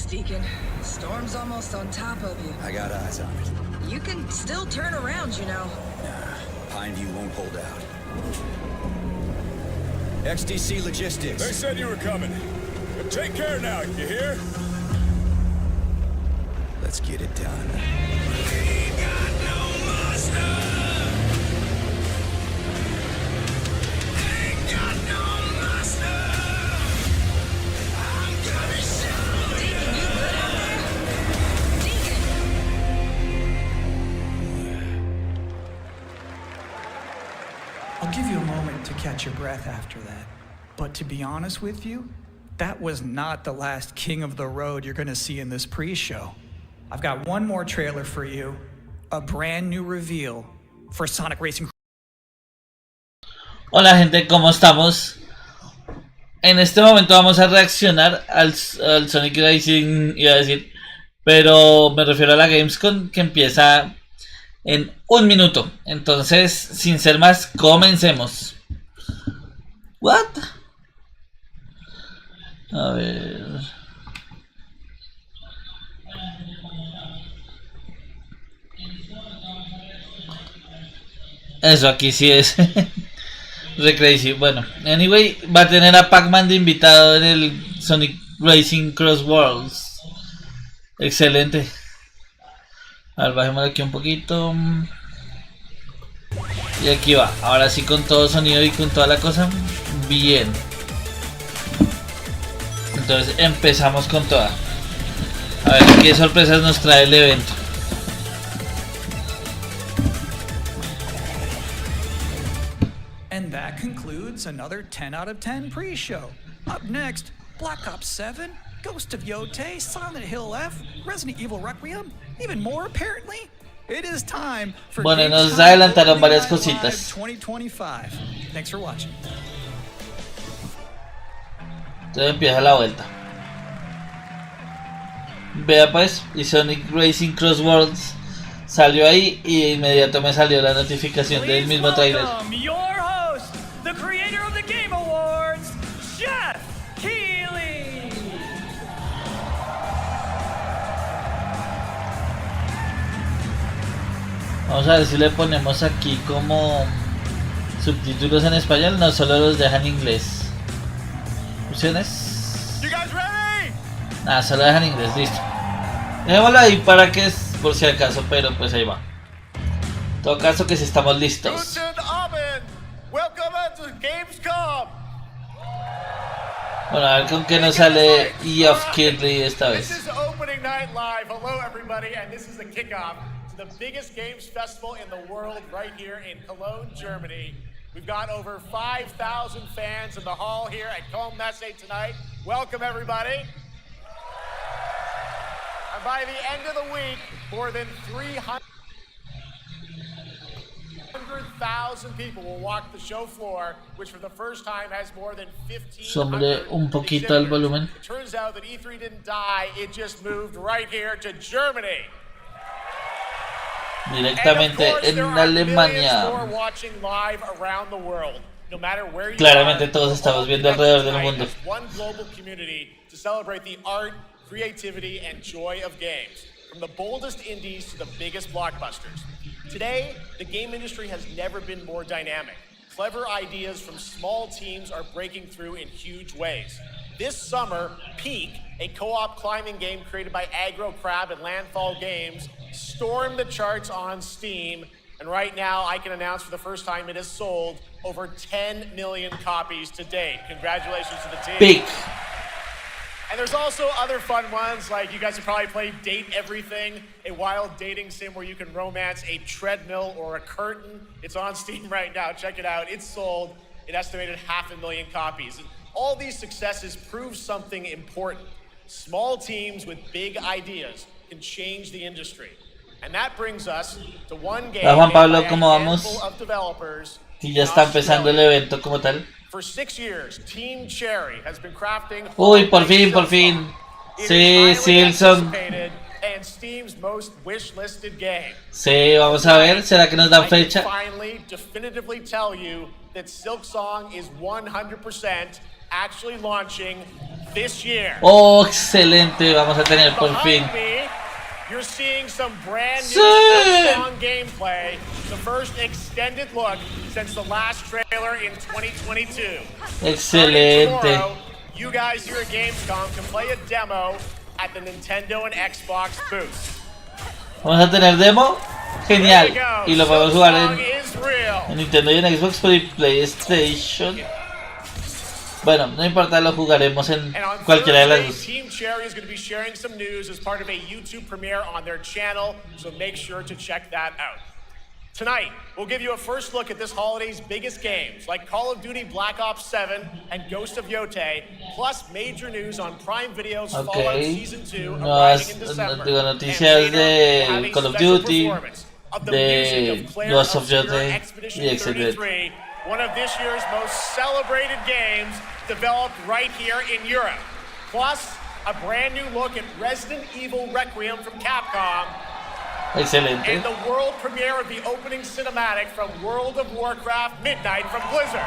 Deacon. Storm's almost on top of you. I got eyes on it. You can still turn around, you know. Nah, Pineview won't hold out. XDC Logistics. They said you were coming. But take care now, you hear? Let's get it done. I'll give you a moment to catch your breath after that. But to be honest with you, that was not the last king of the road you're gonna see in this pre-show. I've got one more trailer for you, a brand new reveal for Sonic Racing. Hola gente, ¿cómo estamos? En este momento vamos a reaccionar al Sonic Racing, iba a decir, pero me refiero a la Gamescom que empieza en un minuto. Entonces, sin ser más, comencemos. What? A ver. Eso aquí sí es re crazy. Bueno, anyway, va a tener a Pac-Man de invitado en el Sonic Racing Cross Worlds. Excelente. A ver, bajemos aquí un poquito. Y aquí va. Ahora sí con todo sonido y con toda la cosa. Bien. Entonces empezamos con toda. A ver qué sorpresas nos trae el evento. And that concludes another 10 out of 10 pre-show. Up next, Black Ops 7, Ghost of Yotei, Silent Hill F, Resident Evil Requiem, even more apparently. It is time for bueno, nos adelantaron varias cositas. 2025. Thanks for watching. Entonces empieza la vuelta. Vea pues, y Sonic Racing Cross Worlds salió ahí y de inmediato me salió la notificación del mismo trailer. Vamos a ver si le ponemos aquí como subtítulos en español, no solo los dejan en inglés. ¿Opciones? Nada, solo dejan en inglés, listo. Dejémoslo ahí para que es por si acaso, pero pues ahí va. En todo caso que si estamos listos. Bueno, a ver con qué nos sale Geoff Keighley esta vez. The biggest games festival in the world right here in Cologne, Germany. We've got over 5,000 fans in the hall here at Gamescom tonight. Welcome everybody. And by the end of the week, more than 300,000 people will walk the show floor, which for the first time has more than 1,500 un poquito el volumen. It turns out that E3 didn't die, it just moved right here to Germany. Directamente en Alemania. Claramente todos estamos viendo alrededor del mundo. One global community to celebrate the art, creativity, and joy of games, from the boldest indies to the biggest blockbusters. Today, the game industry has never been more dynamic. Clever ideas from small teams are breaking through in huge ways. This summer, Peak, a co-op climbing game created by Aggro Crab and Landfall Games, stormed the charts on Steam, and right now I can announce for the first time it has sold over 10 million copies to date. Congratulations to the team. Peak. And there's also other fun ones, like you guys have probably played Date Everything, a wild dating sim where you can romance a treadmill or a curtain. It's on Steam right now. Check it out. It's sold an estimated 500,000 copies. And all these successes prove something important. Small teams with big ideas can change the industry. And that brings us to one game Hola Juan Pablo, made by a ¿cómo vamos? handful of developers Y ya in está empezando el Australia. evento como tal. For 6 years, Team Cherry has been crafting Uy, por Silksong. fin. It Sí, is highly Silksong. anticipated and Steam's most wish-listed game. Sí, vamos a ver, ¿será que nos dan I can fecha? finally definitively tell you that Silksong is 100% actually launching this year. Oh, excelente, vamos a tener por fin. Behind me, you're seeing some brand new Sí. Silksong gameplay, the first extended look since the last trailer in 2022. Starting Excelente. tomorrow, you guys here at Gamescom can play a demo at the Nintendo and Xbox booths. Vamos a tener demo. There you Genial. go. Y lo podemos jugar Silksong en is real. Nintendo y en Xbox y PlayStation. Bueno, no importa, lo jugaremos en And on cualquiera de las Thursday, dos. Team Cherry is going to be sharing some news as part of a YouTube premiere on their channel, so make sure to check that out. Tonight, we'll give you a first look at this holiday's biggest games, like Call of Duty Black Ops 7 and Ghost of Yote, plus major news on Prime Video's Fallout Ok. Season 2 Nuevas arriving in December. digo, And noticias later, de we'll have a Call of special Duty, performance of the de music of Claire Ghost of Obscure Yote Expedition y etc. 33, one of this year's most celebrated games developed right here in Europe. Plus, a brand new look at Resident Evil Requiem from Capcom, Excelente. and the world premiere of the opening cinematic from World of Warcraft Midnight from Blizzard.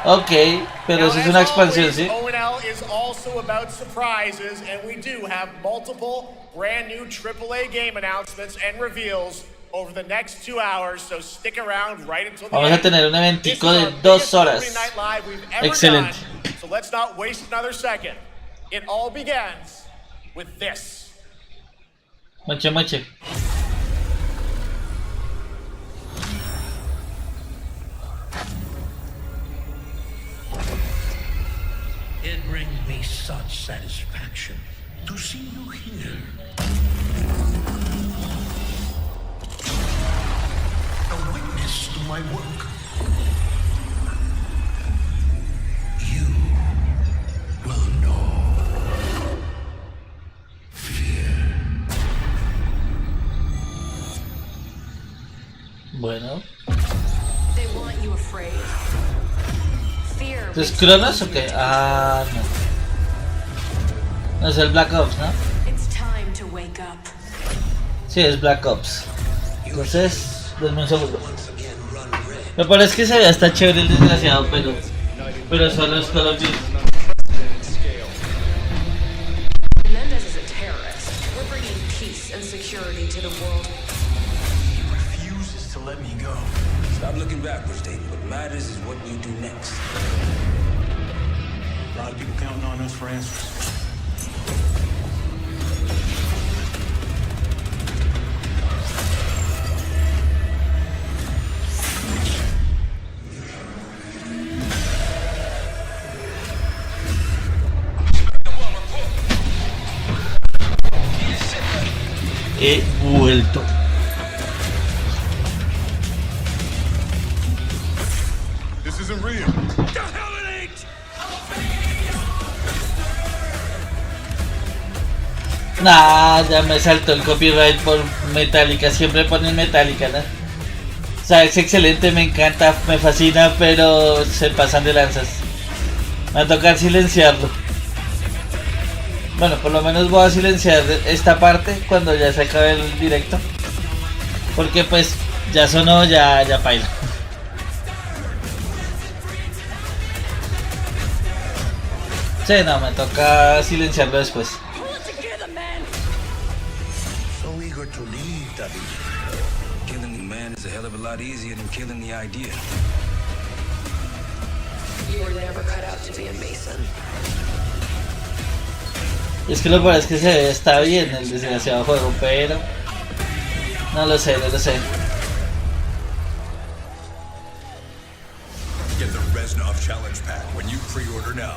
Ok, pero Now, eso es as una expansión, always, ¿sí? O&L is also about surprises, and we do have multiple brand new AAA game announcements and reveals over the next 2 hours, so stick around right until the Vamos a end. tener un This eventico is de our 2 biggest horas. opening night live we've ever Excelente. done, so let's not waste another second. It all begins with this. Mucho, mucho. It brings me such satisfaction to see you here. A witness to my work. You will know fear. Bueno. They want you afraid. Fear. ¿Es Cronos o qué? Ah, no. No es el Black Ops, ¿no? It's time to wake up. Sí, es Black Ops. Entonces, denme un segundo. Lo peor es que se ve hasta chévere el desgraciado, pero solo es Call of Duty. Menendez is a terrorist. We're bringing peace and security to the world. He refuses to let me go. Stop looking backwards, Dave. What matters is what you do next. A lot of people counting on us for answers. He vuelto. This isn't real. The hell it ain't! Nah, ya me saltó el copyright por Metallica. Siempre ponen Metallica, ¿no? O sea, es excelente, me encanta, me fascina, pero se pasan de lanzas. Me va a tocar silenciarlo. Bueno, por lo menos voy a silenciar esta parte cuando ya se acabe el directo. Porque pues ya sonó, ya paila. Sí, no, me toca silenciarlo después. So eager to leave, David. Killing the man is a hell of a lot easier than killing the idea. You were never cut out to be a Mason. Es que lo peor es que se ve, está bien el desgraciado juego, pero no lo sé, no lo sé. Get the Reznov Challenge Pack when you pre-order now.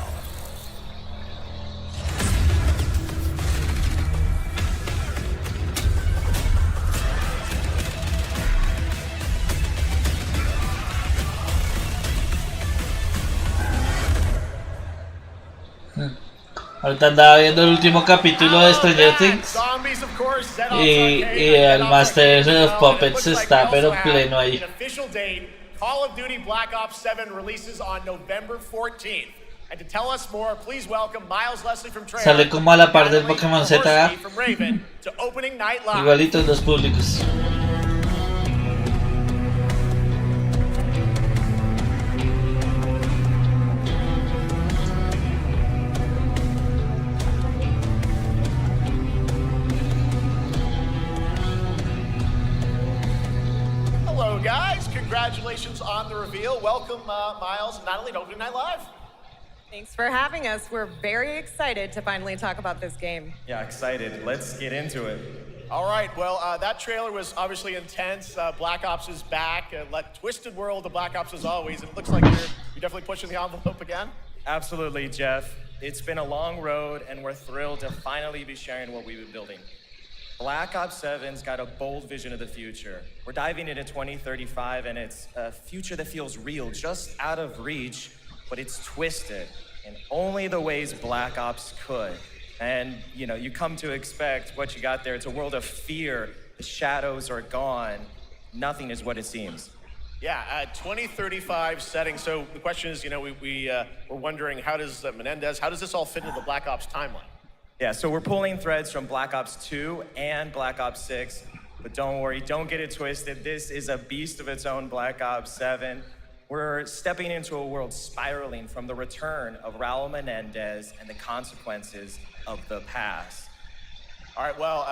Ahorita andaba viendo el último capítulo de Stranger Things. Zombies, of course, set off Y arcade, el Master of Puppets está pero pleno ahí. An official date, Call of Duty Black Ops 7 releases on November 14th. And to tell us more, please welcome Miles Leslie from Treyarch. Sale como a la par del Pokémon Z. From Raven to opening night live. Igualitos los públicos. Hello, guys. Congratulations on the reveal. Welcome, Miles and Natalie, to Opening Night Live. Thanks for having us. We're very excited to finally talk about this game. Yeah, excited. Let's get into it. All right, well, that trailer was obviously intense. Black Ops is back. Twisted world of Black Ops as always, and it looks like you're definitely pushing the envelope again. Absolutely, Jeff. It's been a long road, and we're thrilled to finally be sharing what we've been building. Black Ops 7's got a bold vision of the future. We're diving into 2035, and it's a future that feels real, just out of reach, but it's twisted in only the ways Black Ops could. And, you know, you come to expect what you got there. It's a world of fear. The shadows are gone. Nothing is what it seems. Yeah, 2035 setting. So the question is, you know, we're wondering, how does Menendez, how does this all fit into the Black Ops timeline? Yeah, so we're pulling threads from Black Ops 2 and Black Ops 6. But don't worry, don't get it twisted. This is a beast of its own, Black Ops 7. We're stepping into a world spiraling from the return of Raul Menendez and the consequences of the past. All right, well,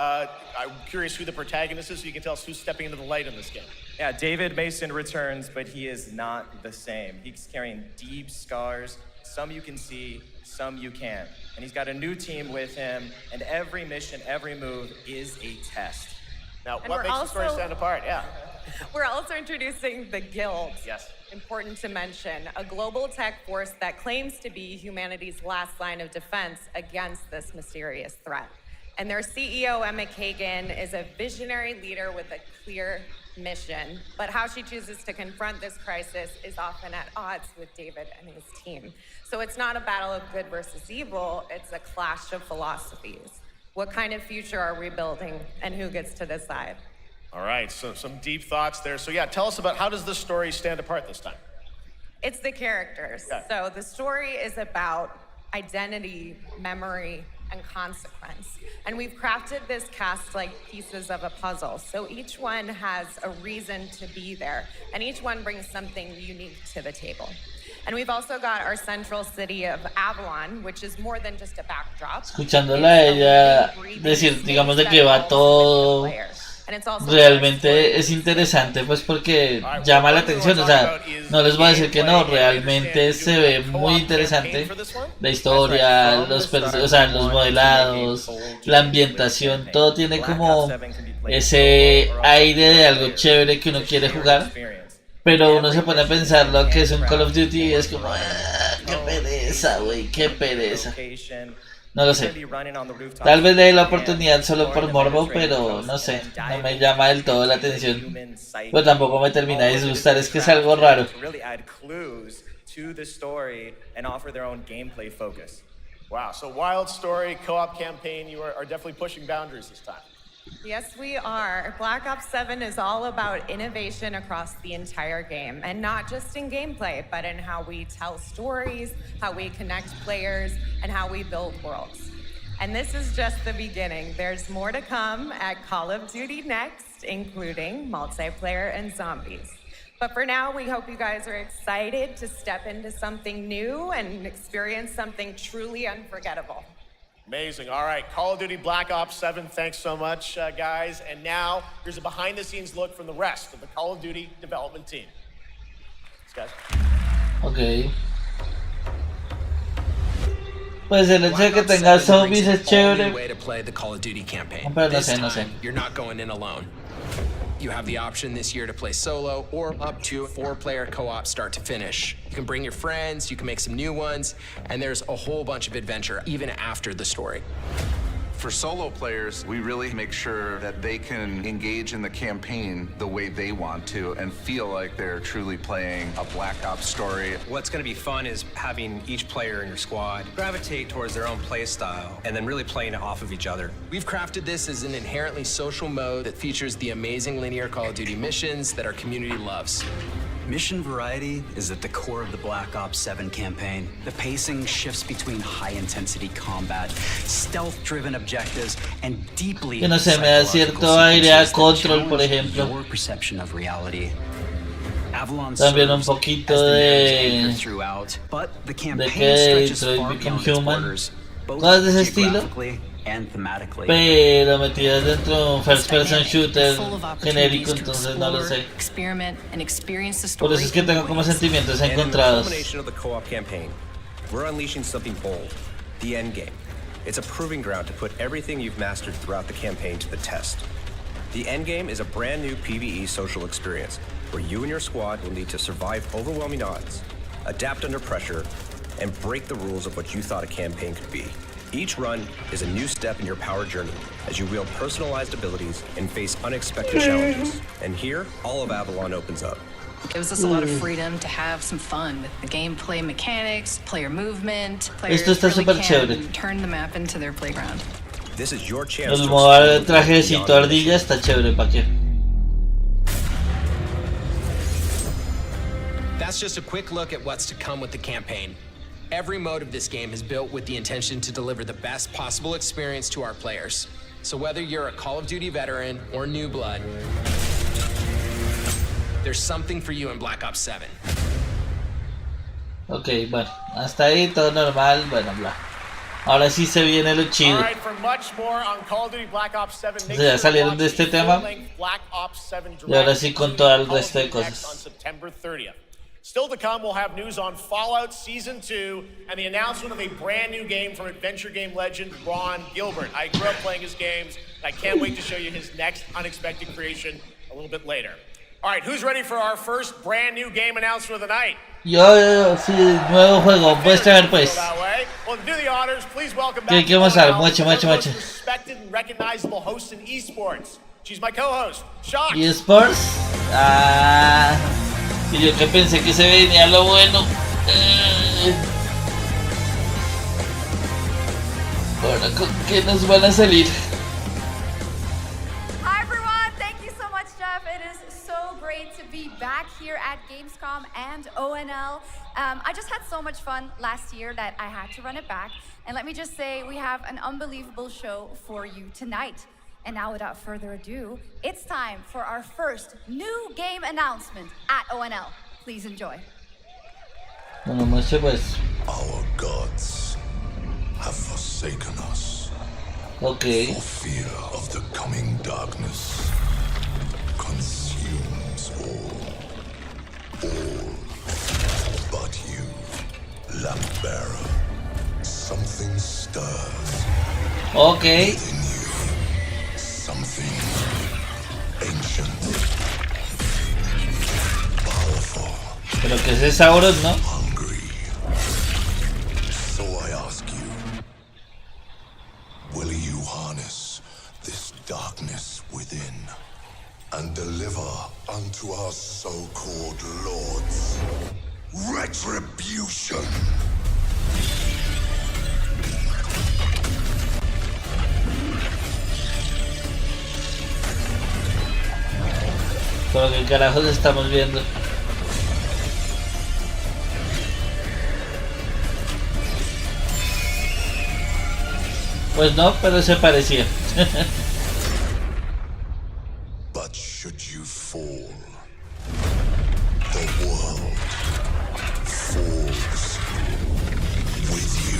I'm curious who the protagonist is, so you can tell us who's stepping into the light in this game. Yeah, David Mason returns, but he is not the same. He's carrying deep scars. Some you can see, some you can't. And he's got a new team with him, and every mission, every move is a test. Now, what makes the story stand apart? Yeah. We're also introducing the Guild. Yes. Important to mention, a global tech force that claims to be humanity's last line of defense against this mysterious threat. And their CEO, Emma Kagan, is a visionary leader with a clear mission. But how she chooses to confront this crisis is often at odds with David and his team. So it's not a battle of good versus evil, it's a clash of philosophies. What kind of future are we building, and who gets to decide? All right, so some deep thoughts there. So yeah, tell us about, how does this story stand apart this time? It's the characters. Yeah. So the story is about identity, memory, and consequence. And we've crafted this cast like pieces of a puzzle. So each one has a reason to be there, and each one brings something unique to the table. And we've also got our central city of Avalon, which is more than just a backdrop. Escuchándola a ella decir, digamos, de que va todo, realmente es interesante, pues porque llama la atención. O sea, no les voy a decir que no, realmente se ve muy interesante la historia, los modelados, la ambientación, todo tiene como ese aire de algo chévere que uno quiere jugar. Pero uno se pone a pensar lo que es un Call of Duty y es como, qué pereza, güey, qué pereza. No lo sé. Tal vez le dé la oportunidad solo por morbo, pero no sé, no me llama del todo la atención. Pero tampoco me termina de disgustar, es que es algo raro. Wow, so wild story, co-op campaign, you are definitely pushing boundaries this time. Yes, we are. Black Ops 7 is all about innovation across the entire game, and not just in gameplay, but in how we tell stories, how we connect players, and how we build worlds. And this is just the beginning. There's more to come at Call of Duty Next, including multiplayer and zombies. But for now, we hope you guys are excited to step into something new and experience something truly unforgettable. Amazing. All right, Call of Duty Black Ops 7, thanks so much, guys. And now, here's a behind-the-scenes look from the rest of the Call of Duty development team. Thanks, guys. Ok. Pues el hecho de que tenga zombies es chévere. Pero no sé. You're not going in alone. You have the option this year to play solo or up to 4-player co-op start to finish. You can bring your friends, you can make some new ones, and there's a whole bunch of adventure even after the story. For solo players, we really make sure that they can engage in the campaign the way they want to and feel like they're truly playing a Black Ops story. What's going to be fun is having each player in your squad gravitate towards their own play style and then really playing it off of each other. We've crafted this as an inherently social mode that features the amazing linear Call of Duty missions that our community loves. Mission variety is at the core of the Black Ops 7 campaign. The pacing shifts between high-intensity combat, stealth-driven objectives, and deeply que no se me da cierto aire a Control, por ejemplo. Your perception of reality. También un poquito de que Detroit Become Human, cosas de ese estilo, pero metidas dentro de un first person shooter genérico, entonces no lo sé. Por eso es que tengo como sentimientos encontrados. We're unleashing something bold, the endgame. It's a proving ground to put everything you've mastered throughout the campaign to the test. The endgame is a brand new PvE social experience where you and your squad will need to survive overwhelming odds, adapt under pressure, and break the rules of what you thought a campaign could be. Each run is a new step in your power journey as you wield personalized abilities and face unexpected challenges. And here, all of Avalon opens up. It gives us a lot of freedom to have some fun with the gameplay mechanics, player movement. Players Esto está really súper chévere. can turn the map into their playground. This is your chance El to modo de experience trajecito ardilla está chévere, ¿para qué? That's just a quick look at what's to come with the campaign. Every mode of this game is built with the intention to deliver the best possible experience to our players. So whether you're a Call of Duty veteran or new blood, there's something for you in Black Ops 7. Ok, bueno, hasta ahí todo normal, bueno, bla. Ahora sí se viene lo chido. All right, for much more on Call of Duty Black Ops 7, make Ya sure to salieron watch de este the tema. full-length Black Ops 7 Y ahora Direct sí con todo el Call of resto de Duty Next cosas. on September 30th. Still to come, we'll have news on Fallout Season 2 and the announcement of a brand new game from adventure game legend Ron Gilbert. I grew up playing his games, and I can't wait to show you his next unexpected creation a little bit later. All right, who's ready for our first brand new game announcement of the night? Yo, sí, nuevo juego, puedes traer pues. Well, to do the honors, please welcome ¿Qué back vamos a ver? one of Mucho, the mucho, most mucho. respected and recognizable hosts in esports. She's my co-host, Shock. eSports. Ah, y yo que pensé que se venía lo bueno. Ahora, ¿con qué nos van a salir? Hi everyone, thank you so much, Jeff. It is so great to be back here at Gamescom and ONL. I just had so much fun last year that I had to run it back. And let me just say, we have an unbelievable show for you tonight. And now, without further ado, it's time for our first new game announcement at ONL. Please enjoy. Bueno, mucho pues. Our gods have forsaken us. Okay. For fear of the coming darkness consumes all but you, lamp bearer. Something stirs. Okay. Within you, something ancient, powerful. Pero que es esa oro, ¿no? So I ask you, will you harness this darkness within and deliver unto our so-called lords retribution? Pero qué carajos estamos viendo. Pues no, pero se parecía. But should you fall, the world falls with you.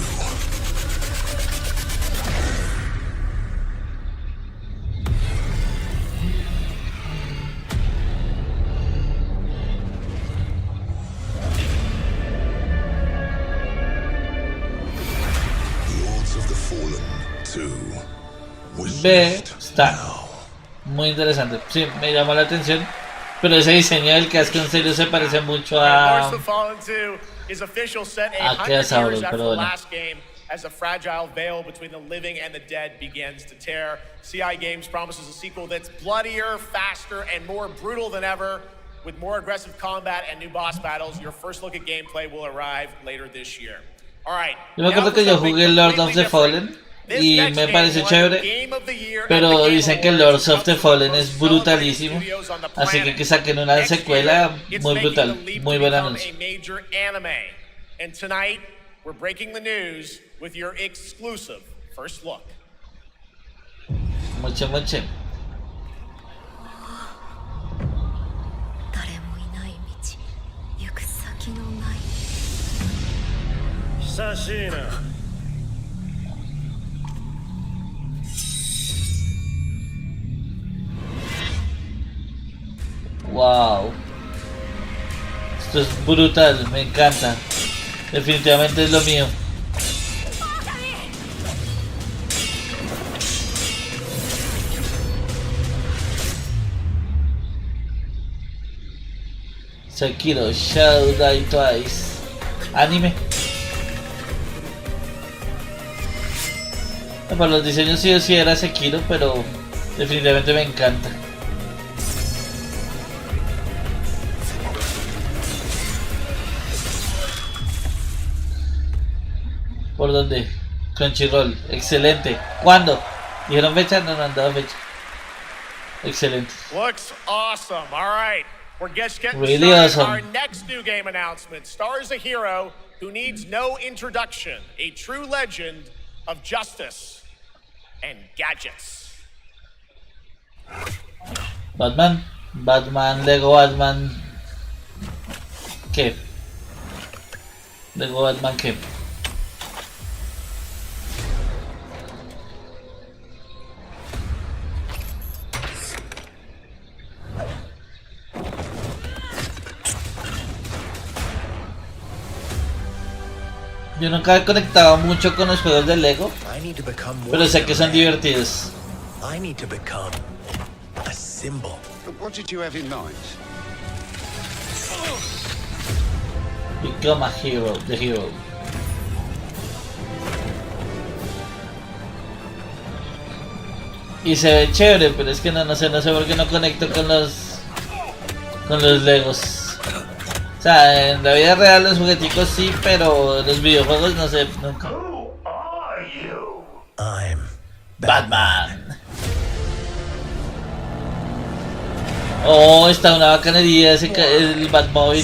Lords of the Fallen 2. Ve, está muy interesante. Sí, me llama la atención. Pero ese diseño del casco en serio se parece mucho a... Lords of the Fallen 2 is official set Ah, 100 qué sabor, years after pero the bueno. last game. as a fragile veil between the living and the dead begins to tear. CI Games promises a sequel that's bloodier, faster, and more brutal than ever, with more aggressive combat and new boss battles. Your first look at gameplay will arrive later this year. All right. Yo me acuerdo que yo jugué Lord of the Fallen y me pareció chévere, pero dicen que Lords of the Fallen es brutalísimo, así que saquen una secuela muy brutal, muy buen anuncio. And tonight, we're breaking the news with your exclusive first look. Mucho, mucho. Sashina. Wow. Esto es brutal, me encanta. Definitivamente es lo mío. Sekiro, Shadow Die Twice. Anime. Para los diseños sí o sí era Sekiro, pero definitivamente me encanta. ¿Por dónde? Crunchyroll, excelente. ¿Cuándo? ¿Dijeron fecha? No han dado fecha. Excelente. Looks awesome. All right. We're just getting Really started. awesome. Our next new game announcement stars a hero who needs no introduction, a true legend of justice and gadgets. Batman, Lego Batman. ¿Qué? Lego Batman, ¿qué? Yo nunca he conectado mucho con los juegos de Lego, pero sé que son divertidos. I need to become a symbol. What did you have in mind? Become a hero, the hero. Y se ve chévere, pero es que no sé por qué no conecto con los Legos. O sea, en la vida real los jugueticos sí, pero los videojuegos no sé, nunca. I'm Batman. Oh, está una bacanería el Batmobile.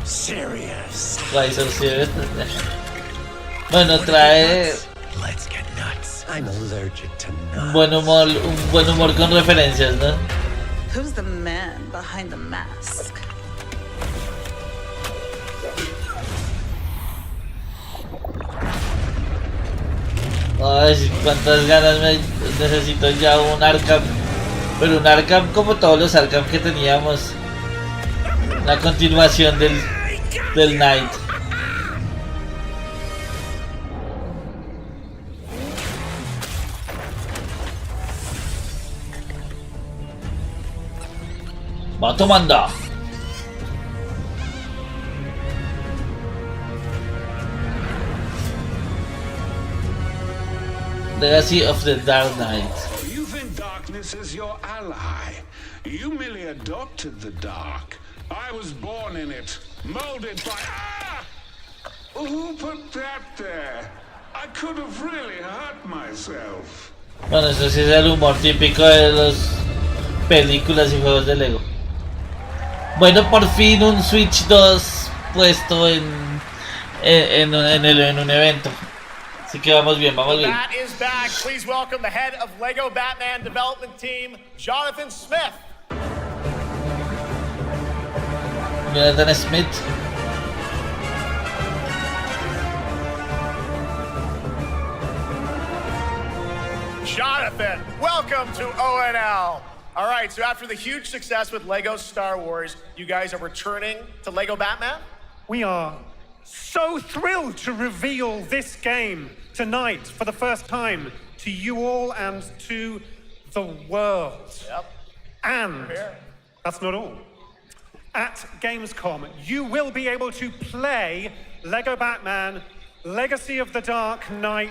serious. Bueno, trae I'm allergic to un buen humor con referencias, ¿no? Who's the man behind the mask? Ay, cuántas ganas necesito ya un Arkham. Pero un Arkham como todos los Arkham que teníamos. La continuación del Knight. Matomanda. Legacy of the Dark Knight. You think darkness is your ally. You merely adopted the dark. I was born in it, molded by... Ah! Who put that there? I could have really hurt myself. Bueno, eso sí es el humor típico de las películas y juegos de Lego. Bueno, por fin un Switch 2 puesto en un evento. Así que vamos bien, vamos bien. That is back. Please welcome the head of Lego Batman development team, Jonathan Smith. Jonathan Smith. Jonathan, welcome to ONL. All right, so after the huge success with Lego Star Wars, you guys are returning to Lego Batman? We are so thrilled to reveal this game tonight for the first time to you all and to the world. Yep. And that's not all. At Gamescom, you will be able to play Lego Batman Legacy of the Dark Knight.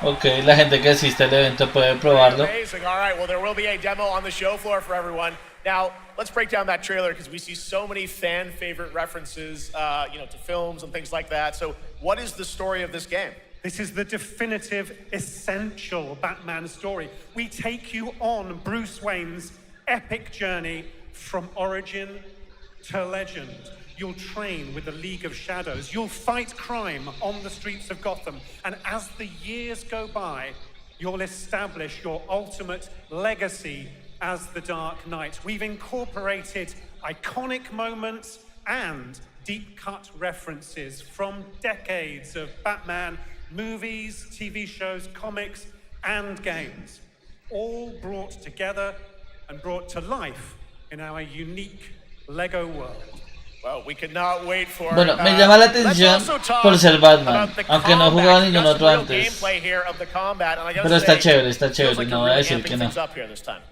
Ok, la gente que asiste al evento puede probarlo. Amazing. All right, well, there will be a demo on the show floor for everyone. Now, let's break down that trailer because we see so many fan favorite references, to films and things like that. So, what is the story of this game? This is the definitive, essential Batman story. We take you on Bruce Wayne's epic journey from origin to legend. You'll train with the League of Shadows. You'll fight crime on the streets of Gotham. And as the years go by, you'll establish your ultimate legacy as the Dark Knight. We've incorporated iconic moments and deep-cut references from decades of Batman movies, TV shows, comics, and games, all brought together and brought to life in our unique Lego world. Well, we could not wait for Bueno, me llama la atención por ser Batman, aunque no he jugado ningún otro antes. Pero está chévere, no voy a decir que no.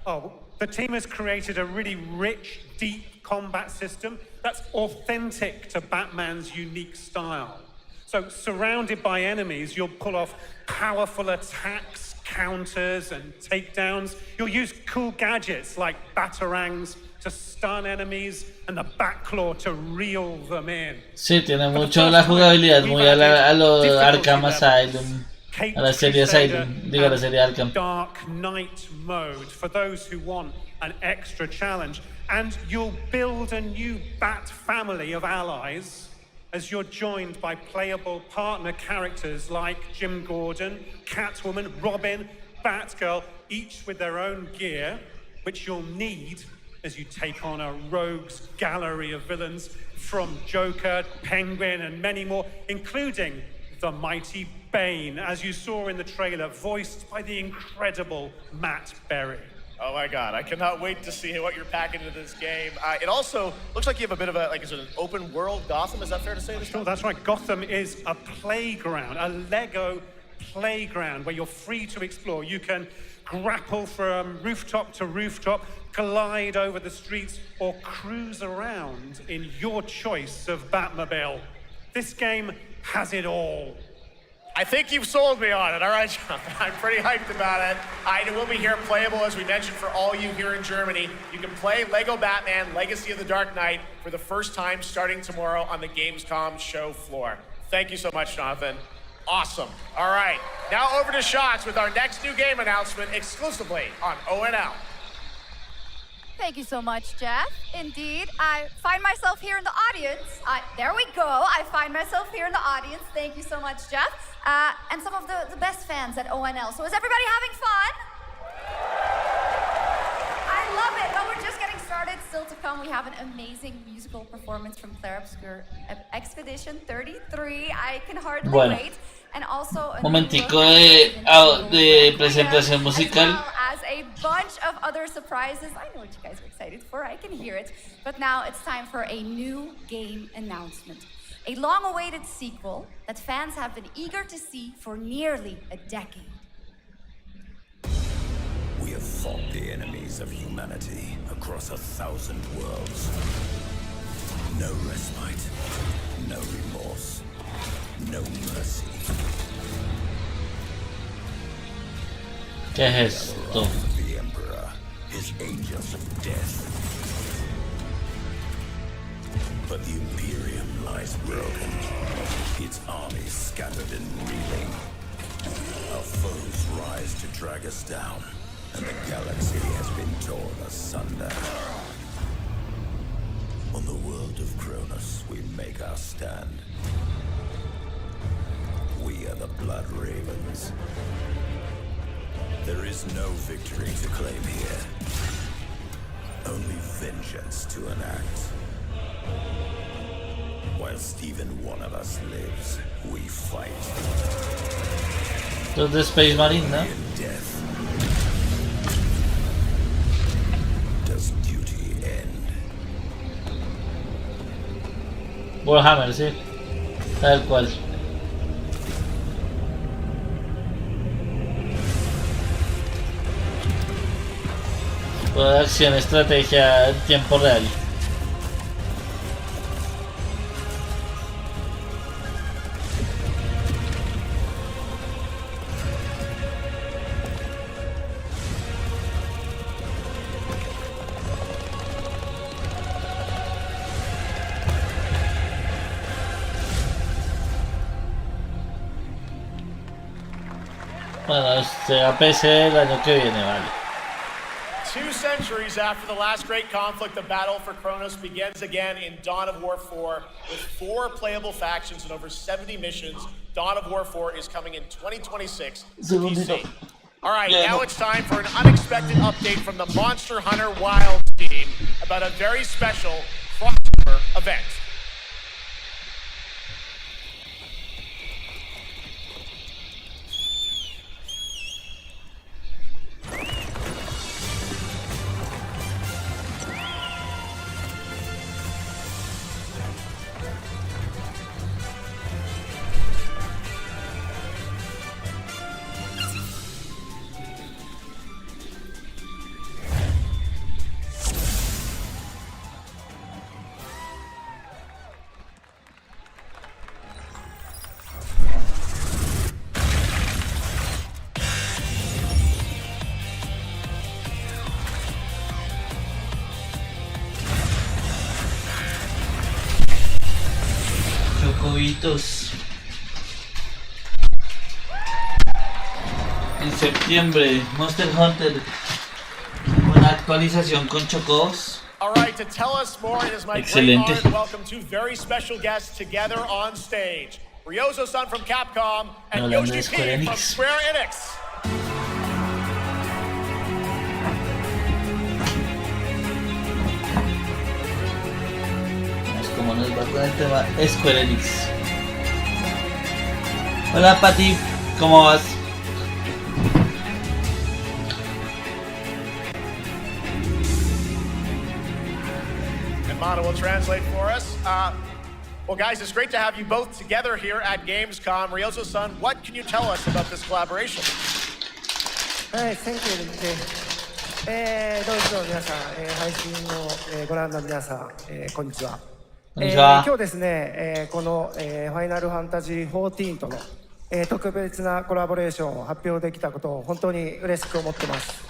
Oh, the team has created a really rich, deep combat system that's authentic to Batman's unique style. So, surrounded by enemies, you'll pull off powerful attacks, counters, and takedowns. You'll use cool gadgets like batarangs to stun enemies and the Batclaw to reel them in. Sí, tiene mucho la jugabilidad, muy a lo Arkham Asylum, a la serie Asylum, digo la serie Arkham. Dark Knight mode for those who want an extra challenge. And you'll build a new Bat family of allies as you're joined by playable partner characters like Jim Gordon, Catwoman, Robin, Batgirl, each with their own gear, which you'll need as you take on a rogues gallery of villains from Joker, Penguin, and many more, including the mighty Bane, as you saw in the trailer, voiced by the incredible Matt Berry. Oh my God, I cannot wait to see what you're packing into this game. It also looks like you have a bit of is it an open world Gotham? Is that fair to say? Sure, that's right. Gotham is a playground, a Lego playground where you're free to explore. You can grapple from rooftop to rooftop, glide over the streets, or cruise around in your choice of Batmobile. This game has it all. I think you've sold me on it. All right, Jonathan, I'm pretty hyped about it. It will be here playable, as we mentioned, for all you here in Germany. You can play Lego Batman Legacy of the Dark Knight for the first time starting tomorrow on the Gamescom show floor. Thank you so much, Jonathan. Awesome. All right, now over to Shots with our next new game announcement exclusively on ONL. Thank you so much, Jeff. Indeed, I find myself here in the audience. There we go. I find myself here in the audience. Thank you so much, Jeff. And some of the best fans at ONL. So is everybody having fun? I love it. Well, we're just getting started. Still to come, we have an amazing musical performance from Claire Obscure Expedition 33. I can hardly wait. And also momentico de presentación musical. As well as a bunch of other surprises. I know what you guys are excited for. I can hear it. But now it's time for a new game announcement. A long-awaited sequel that fans have been eager to see for nearly a decade. We have fought the enemies of humanity across 1,000 worlds. No respite, no remorse, no mercy. ¿Qué es esto? The Emperor, his angels of death. But the Imperium lies broken, its armies scattered and reeling. Our foes rise to drag us down, and the galaxy has been torn asunder. On the world of Kronos, we make our stand. We are the Blood Ravens. There is no victory to claim here. Only vengeance to enact. Whilst even one of us lives, we fight. Los de Space Marine, ¿no? Death. Does duty end? Warhammer, sí. Tal cual. Toda acción, estrategia en tiempo real. Bueno, será PC el año que viene, vale. 2 centuries after the last great conflict, the battle for Kronos begins again in Dawn of War 4 with 4 playable factions and over 70 missions. Dawn of War 4 is coming in 2026 to PC. All right, now it's time for an unexpected update from the Monster Hunter Wild team about a very special crossover event. Chocobitos. En septiembre, Monster Hunter, una actualización con chocobos. All right, to tell us more, it is my great honor to welcome 2 very special guests together on stage. Ryozo-san from Capcom and Yoshi P from Square Enix. Como nos va con el tema Square Enix. Hola Pati, ¿cómo vas? And Mana will translate for us. Well, guys, it's great to have you both together here at Gamescom. Ryozo-san, what can you tell us about this collaboration? Thank you. どうぞ皆さん、配信を、ご覧の皆さん、こんにちは。今日ですね、この、ファイナルファンタジー14との、特別なコラボレーションを発表できたことを本当に嬉しく思ってます。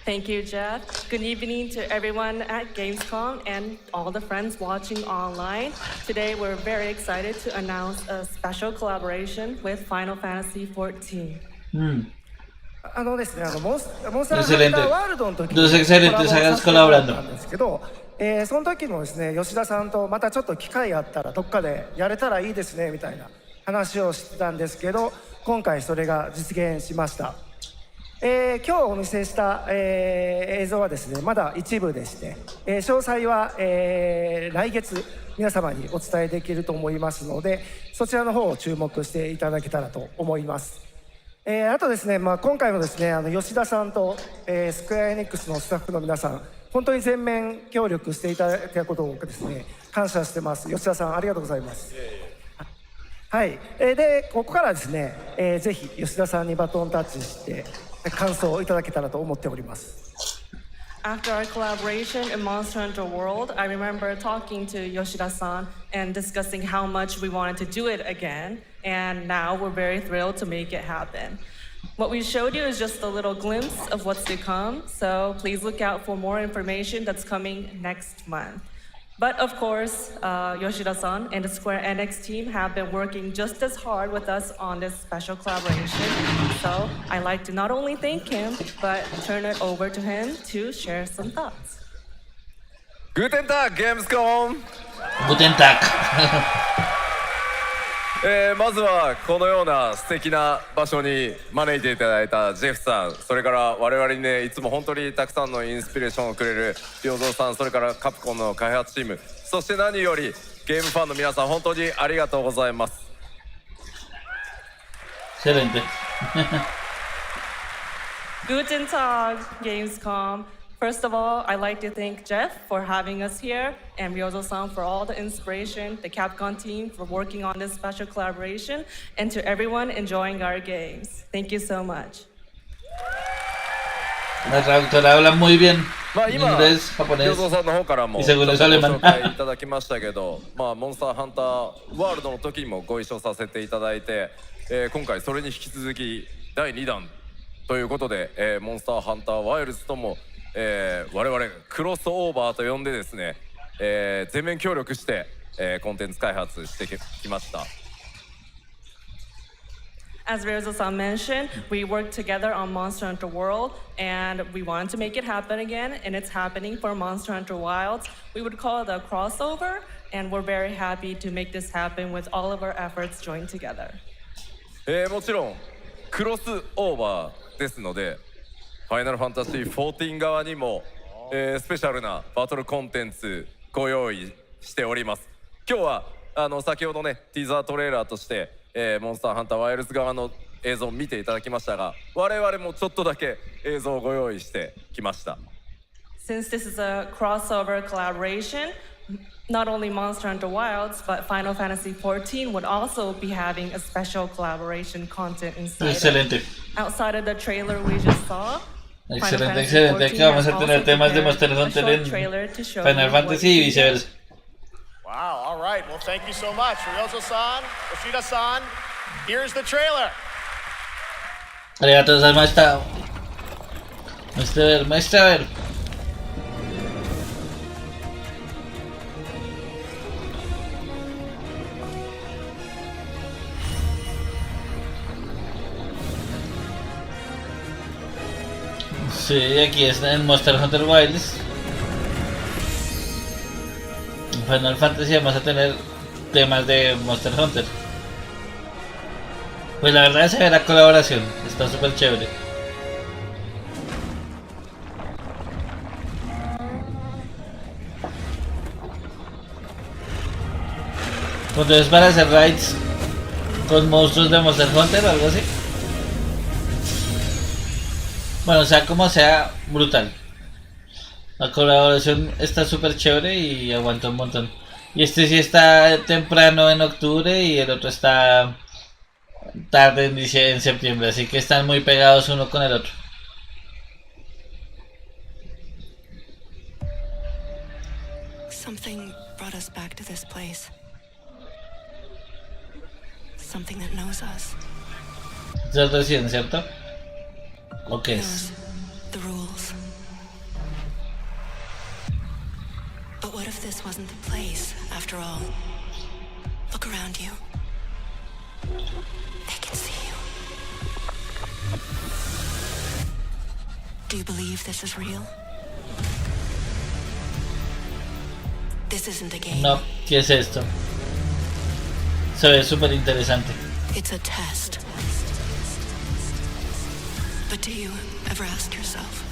Thank you, Jeff. Good evening to everyone at Gamescom and all the friends watching online. Today, we're very excited to announce a special collaboration with Final Fantasy XIV. ですね、モンスターハンターワールドの時に Dos excelentes sagas colaborando. なんですけど、その時もですね、吉田さんとまたちょっと機会あったらどっかでやれたらいいですねみたいな話をしてたんですけど、今回それが実現しました。今日お見せした、映像はですね、まだ一部でして、詳細は、来月皆様にお伝えできると思いますので、そちらの方を注目していただけたらと思います。あとですね、今回もですね、吉田さんと、スクエアエニックスのスタッフの皆さん、本当に全面協力していただいたことをですね、感謝してます。吉田さん、ありがとうございます。はい、で、ここからですね、ぜひ吉田さんにバトンタッチして感想をいただけたらと思っております。After our collaboration in Monster Hunter World, I remember talking to Yoshida-san and discussing how much we wanted to do it again, and now we're very thrilled to make it happen. What we showed you is just a little glimpse of what's to come, so please look out for more information that's coming next month. But of course, Yoshida-san and the Square Enix team have been working just as hard with us on this special collaboration. So I'd like to not only thank him, but turn it over to him to share some thoughts. Guten Tag, Gamescom! Guten Tag! まずはこのような素敵な場所に招いていただいたジェフさん、それから我々にね、いつも本当にたくさんのインスピレーションをくれる良三さん、それからカプコンの開発チーム、そして何よりゲームファンの皆さん、本当にありがとうございます。Excelente. Guten Tag, Gamescom. First of all, I'd like to thank Jeff for having us here and Ryozo-san for all the inspiration, the Capcom team for working on this special collaboration, and to everyone enjoying our games. Thank you so much. La traductora habla muy bien 今、 inglés, japonés 良三さんの方からも y ちょっ seguro と es ご alemán. 紹介いただきましたけど、モンスターハンターワールドの時にもご一緒させていただいて、今回それに引き続き第2弾ということで、モンスターハンターワイルズとも我々クロスオーバーと呼んでですね、全面協力して、コンテンツ開発してきました。As Reza-san mentioned, we worked together on Monster Hunter World, and we wanted to make it happen again, and it's happening for Monster Hunter Wilds. We would call it a crossover, and we're very happy to make this happen with all of our efforts joined together. もちろんクロスオーバーですので、ファイナルファンタジー14側にも、スペシャルなバトルコンテンツご用意しております。今日は先ほどねティザートレーラーとして、モンスターハンターワイルズ側の映像を見ていただきましたが、我々もちょっとだけ映像をご用意してきました。Since this is a crossover collaboration, not only Monster Hunter Wilds, but Final Fantasy XIV would also be having a special collaboration content inside. Excelente. Outside of the trailer we just saw. Excelente, excelente. Aquí vamos a tener temas de Monster Hunter en Final Fantasy y viceversa. Wow, all right. Well, thank you so much. Ryozo-san, Yoshida-san, here's the trailer. Arigato gozaimashita. Muestra a ver. Sí, aquí está en Monster Hunter Wilds. En Final Fantasy vamos a tener temas de Monster Hunter. Pues la verdad se ve la colaboración, está súper chévere. Entonces para hacer raids con monstruos de Monster Hunter o algo así. Bueno, sea como sea, brutal. La colaboración está súper chévere y aguanta un montón. Y este sí está temprano en octubre y el otro está tarde en septiembre, así que están muy pegados uno con el otro. Something brought us back to this place. Something that knows us. ¿Es recién, cierto? ¿O qué es? The rules. But what if this wasn't the place, after all? Look around you. They can see you. Do you believe this is real? This isn't a game. No, ¿qué es esto? Se ve súper interesante. It's a test. But do you ever ask yourself,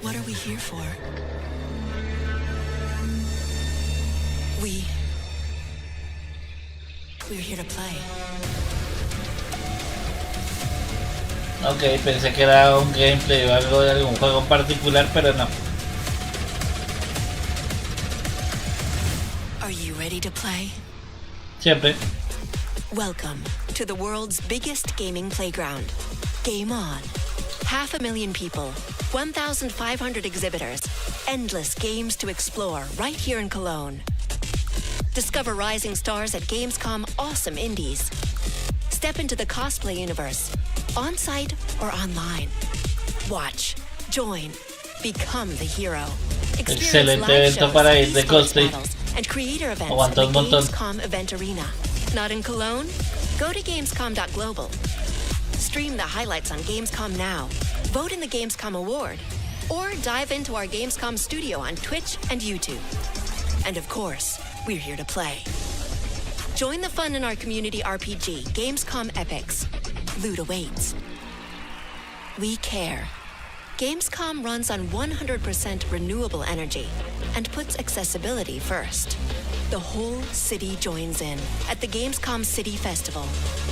what are we here for? We're here to play. Ok, pensé que era un gameplay o algo de algún juego en particular, pero no. Are you ready to play? Siempre. Welcome to the world's biggest gaming playground. Game on. 500,000 people, 1,500 exhibitors, endless games to explore right here in Cologne. Discover rising stars at Gamescom Awesome Indies. Step into the cosplay universe, on-site or online. Watch, join, become the hero. Excelente evento para ir de cosplay. And creator events Aguanta at un the montón. Gamescom Event Arena. Not in Cologne? Go to Gamescom.global. Stream the highlights on Gamescom Now. Vote in the Gamescom Award. Or dive into our Gamescom studio on Twitch and YouTube. And of course, we're here to play. Join the fun in our community RPG, Gamescom Epics. Loot awaits. We care. Gamescom runs on 100% renewable energy and puts accessibility first. The whole city joins in at the Gamescom City Festival.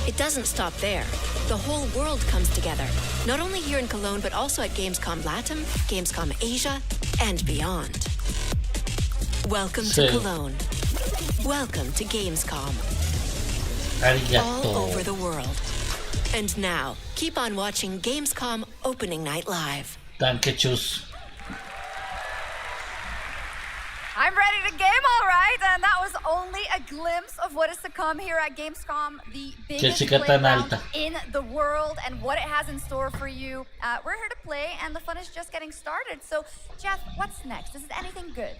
It doesn't stop there. The whole world comes together, not only here in Cologne, but also at Gamescom Latam, Gamescom Asia, and beyond. Welcome to Cologne. Welcome to Gamescom. Arigato. All over the world. And now, keep on watching Gamescom Opening Night Live. Danke, tschüss. I'm ready to game, all right, and that was only a glimpse of what is to come here at Gamescom, the biggest playground in the world, and what it has in store for you. We're here to play, and the fun is just getting started. So, Jeff, what's next? Is it anything good?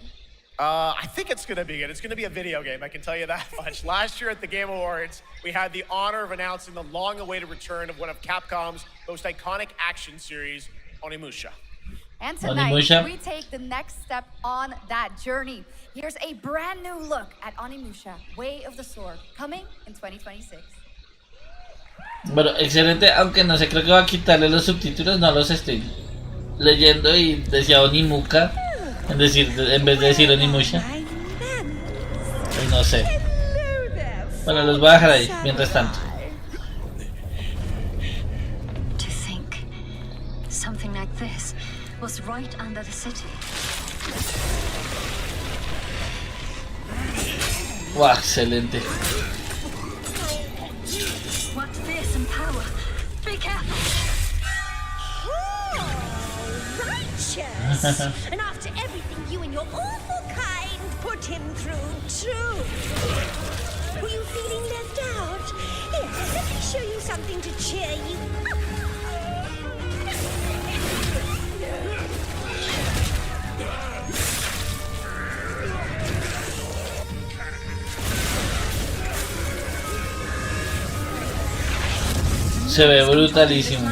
I think it's going to be good. It's going to be a video game, I can tell you that much. Last year at the Game Awards, we had the honor of announcing the long-awaited return of one of Capcom's most iconic action series, Onimusha. And tonight, we take the next step on that journey. Here's a brand new look at Onimusha, Way of the Sword, coming in 2026. Bueno, excelente, aunque no sé, creo que va a quitarle los subtítulos, no los estoy leyendo y decía Onimuka en vez de decir Onimusha. Pues no sé. Bueno, los voy a dejar ahí, mientras tanto. To think something like this was right under the city. Wow, excelente. What fearsome power! Be careful! Righteous! And after everything you and your awful kind put him through, too. Were you feeling left out? Here, let me show you something to cheer you up. Se ve brutalísimo. I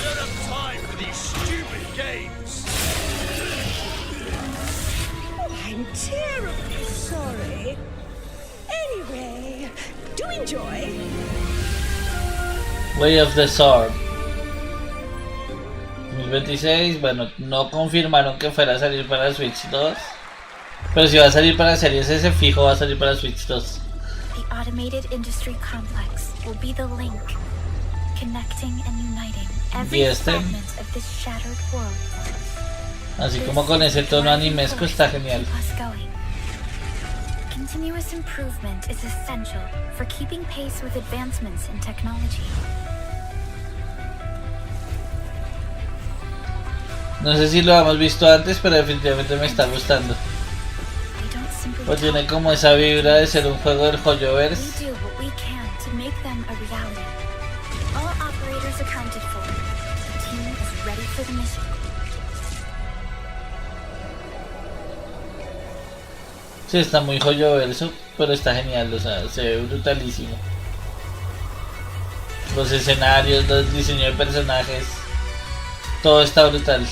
don't have time for these stupid games. Oh, I'm terribly sorry. Anyway, do enjoy. Way of the Sword 2026, bueno, no confirmaron que fuera a salir para Switch 2, pero si va a salir para Series S, fijo va a salir para Switch 2. The automated industry complex will be the link connecting and uniting every fragment of this shattered world. Así como con ese tono animesco está genial. Continuous improvement is essential for keeping pace with advancements in technology. No sé si lo hemos visto antes, pero definitivamente me está gustando. Pues tiene como esa vibra de ser un juego del Joyoverse. We do what we can to make them a reality. All operators accounted for. The team is ready for the mission. Sí, está muy Joyoverso, pero está genial, o sea, se ve brutalísimo. Los escenarios, los diseños de personajes, todo está brutal.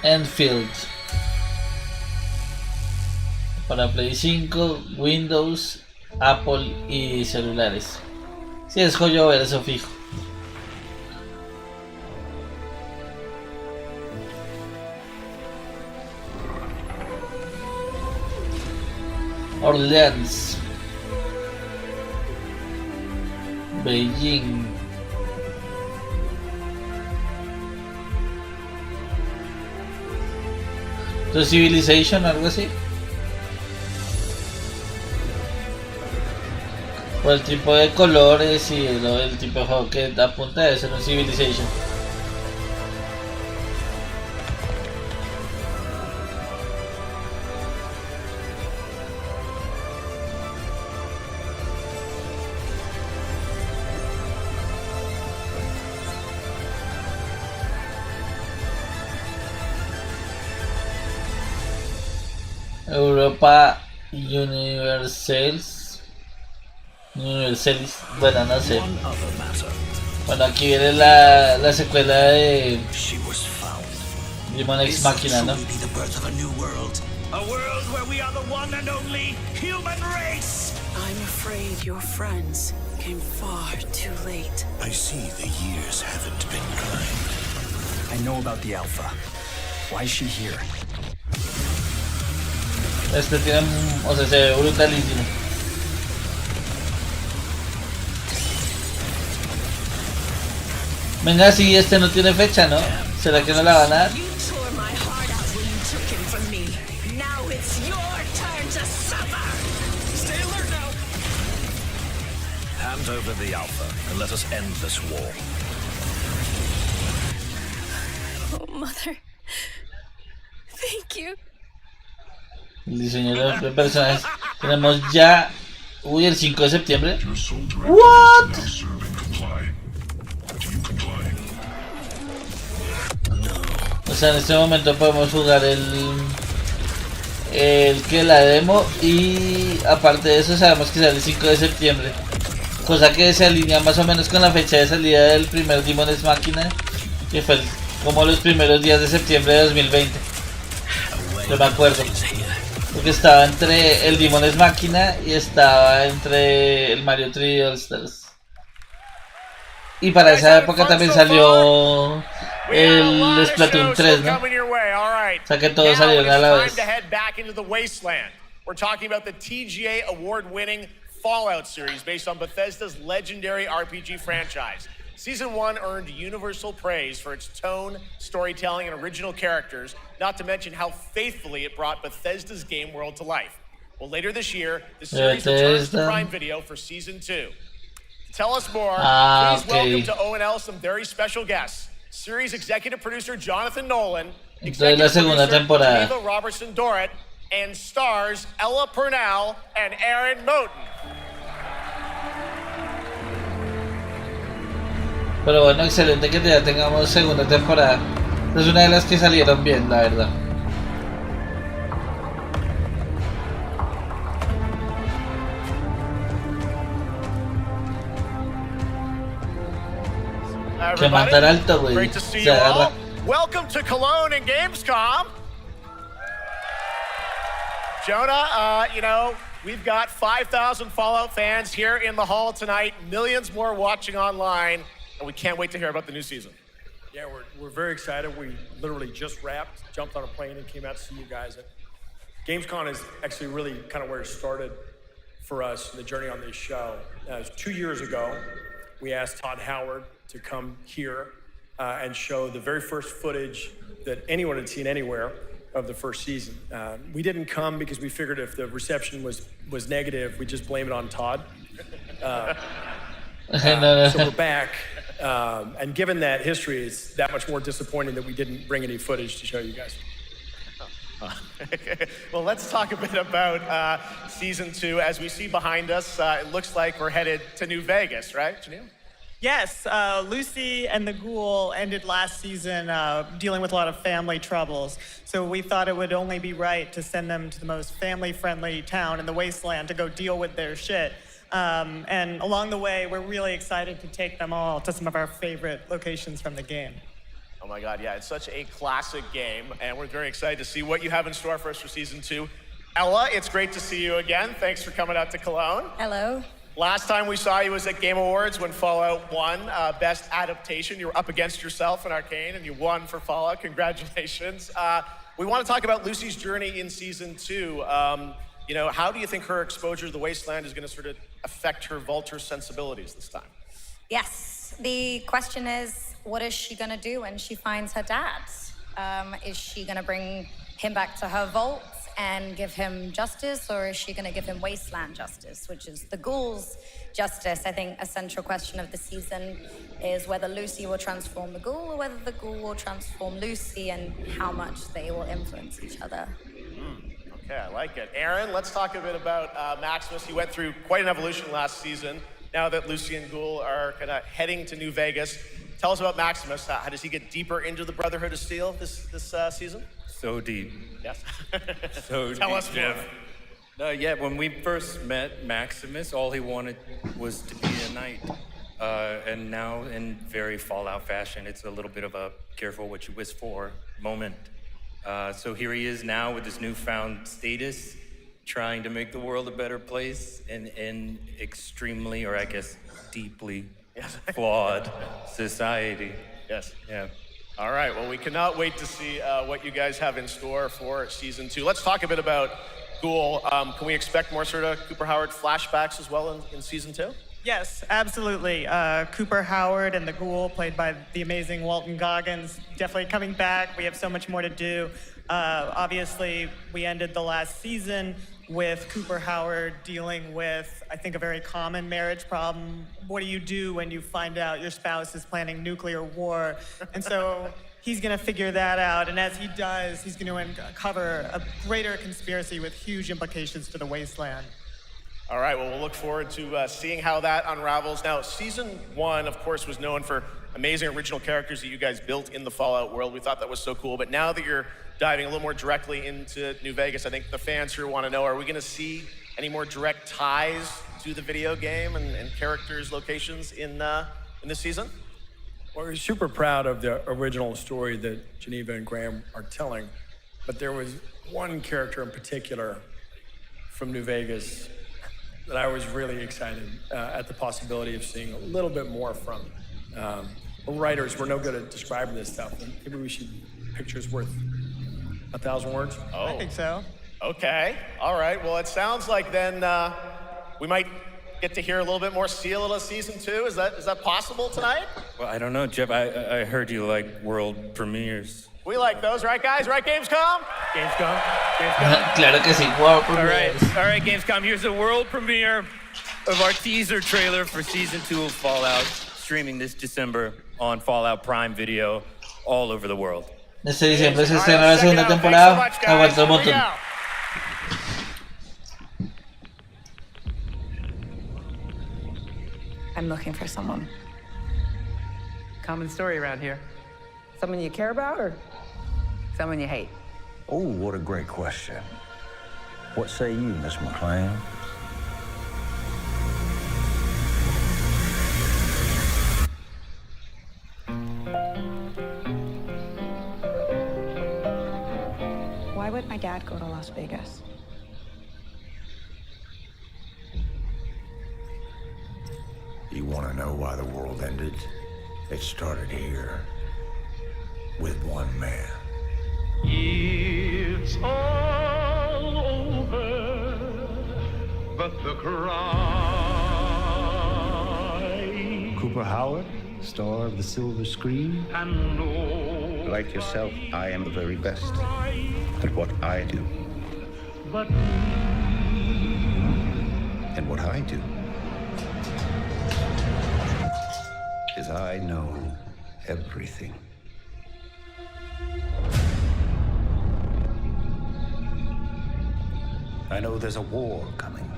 Enfield para Play 5, Windows, Apple y celulares. Si es Joyoverso fijo. Orleans, Beijing, Civilization, algo así. Por el tipo de colores y el tipo de juego que apunta a eso, no Civilization. Europa Universalis, bueno, no sé. Bueno, aquí viene la secuela de Demon Ex Machina, ¿no? A world where we are the one and only human race. I'm afraid your friends came far too late. I see the years haven't been kind. I know about the Alpha. Why is she here? Este tiene, o sea, se ve brutalísimo. Venga, si este no tiene fecha, ¿no? ¿Será que no la van a dar? Hand over the Alpha and let us end this war. Oh, Mother. Thank you. El diseño de personajes. Tenemos ya... Uy, el 5 de septiembre. What? O sea, en este momento podemos jugar la demo, y aparte de eso sabemos que sale el 5 de septiembre. Cosa que se alinea más o menos con la fecha de salida del primer Demon's Máquina, que fue como los primeros días de septiembre de 2020. Yo me acuerdo. Porque estaba entre el Demon's Máquina y estaba entre el Mario 3D All Stars. Y para esa época también salió el Splatoon 3, ¿no? O sea que todos salieron a la vez. We're talking about the TGA award-winning Fallout series based on Bethesda's legendary RPG franchise. Season 1 earned universal praise for its tone, storytelling, and original characters, not to mention how faithfully it brought Bethesda's game world to life. Well, later this year, the series returns to Prime Video for Season 2. To tell us more, please welcome to ONL some very special guests. Series executive producer Jonathan Nolan, executive producer Geneva Robertson-Dorrit, and stars Ella Purnell and Aaron Moten. Pero bueno, excelente que ya tengamos segunda temporada. Es una de las que salieron bien, la verdad. Que matar alto, güey. Se agarra. Welcome to Cologne and Gamescom. Jonah, you know, we've got 5,000 Fallout fans here in the hall tonight, millions more watching online, and we can't wait to hear about the new season. Yeah, we're very excited. We literally just wrapped, jumped on a plane, and came out to see you guys. Gamescom is actually really kind of where it started for us, the journey on this show. It was 2 years ago. We asked Todd Howard to come here and show the very first footage that anyone had seen anywhere of the first season. We didn't come because we figured if the reception was negative, we'd just blame it on Todd. So we're back. And given that history, it's that much more disappointing that we didn't bring any footage to show you guys. Well, let's talk a bit about Season 2. As we see behind us, it looks like we're headed to New Vegas, right, Janelle? Yes, Lucy and the Ghoul ended last season dealing with a lot of family troubles. So we thought it would only be right to send them to the most family-friendly town in the Wasteland to go deal with their shit. And along the way, we're really excited to take them all to some of our favorite locations from the game. Oh my God, yeah, it's such a classic game, and we're very excited to see what you have in store for us for Season 2. Ella, it's great to see you again. Thanks for coming out to Cologne. Hello. Last time we saw you was at Game Awards when Fallout won Best Adaptation. You were up against yourself in Arcane, and you won for Fallout. Congratulations. We want to talk about Lucy's journey in Season 2. You know, how do you think her exposure to the Wasteland is going to sort of affect her Vulture sensibilities this time? Yes, the question is, what is she gonna do when she finds her dad? Is she gonna bring him back to her vault and give him justice, or is she gonna give him Wasteland justice, which is the Ghoul's justice? I think a central question of the season is whether Lucy will transform the Ghoul or whether the Ghoul will transform Lucy, and how much they will influence each other. Okay, I like it. Aaron, let's talk a bit about Maximus. He went through quite an evolution last season. Now that Lucy and Ghoul are kind of heading to New Vegas, tell us about Maximus. How does he get deeper into the Brotherhood of Steel this season? So deep. Yes. So tell deep, us more. Yeah, when we first met Maximus, all he wanted was to be a knight. And now, in very Fallout fashion, it's a little bit of a careful what you wish for moment. So here he is now with his newfound status, trying to make the world a better place in extremely, or I guess deeply, flawed society. Yes. Yeah. All right, well, we cannot wait to see what you guys have in store for Season 2. Let's talk a bit about Ghoul. Can we expect more sort of Cooper Howard flashbacks as well in Season 2? Yes, absolutely. Cooper Howard and the Ghoul, played by the amazing Walton Goggins, definitely coming back. We have so much more to do. Obviously, we ended the last season with Cooper Howard dealing with, I think, a very common marriage problem. What do you do when you find out your spouse is planning nuclear war? And so he's going to figure that out. And as he does, he's going to uncover a greater conspiracy with huge implications to the Wasteland. All right, well, we'll look forward to seeing how that unravels. Now, season 1, of course, was known for amazing original characters that you guys built in the Fallout world. We thought that was so cool. But now that you're diving a little more directly into New Vegas, I think the fans here want to know, are we going to see any more direct ties to the video game and characters, locations in this season? Well, we're super proud of the original story that Geneva and Graham are telling. But there was one character in particular from New Vegas that I was really excited at the possibility of seeing a little bit more from. Writers, we're no good at describing this stuff. Maybe we should, pictures worth 1,000 words? Oh. I think so. Okay, all right. Well, it sounds like then we might get to hear a little bit more Seal season 2. Is that possible tonight? Well, I don't know, Jeff. I heard you like world premieres. We like those, right, guys? Right, Gamescom? Gamescom. Claro que sí, world premiere. All right, Gamescom. Here's the world premiere of our teaser trailer for season 2 of Fallout, streaming this December on Fallout Prime Video all over the world. Este diciembre se estrena la segunda temporada. Aguanta un montón. I'm looking for someone. Common story around here. Someone you care about or someone you hate? Oh, what a great question. What say you, Miss McClane? Why would my dad go to Las Vegas? You want to know why the world ended? It started here with one man. It's all over, but the cry. Cooper Howard, star of the silver screen. And no, Like yourself, I am the very best at what I do. but And what I do is I know everything. I know there's a war coming.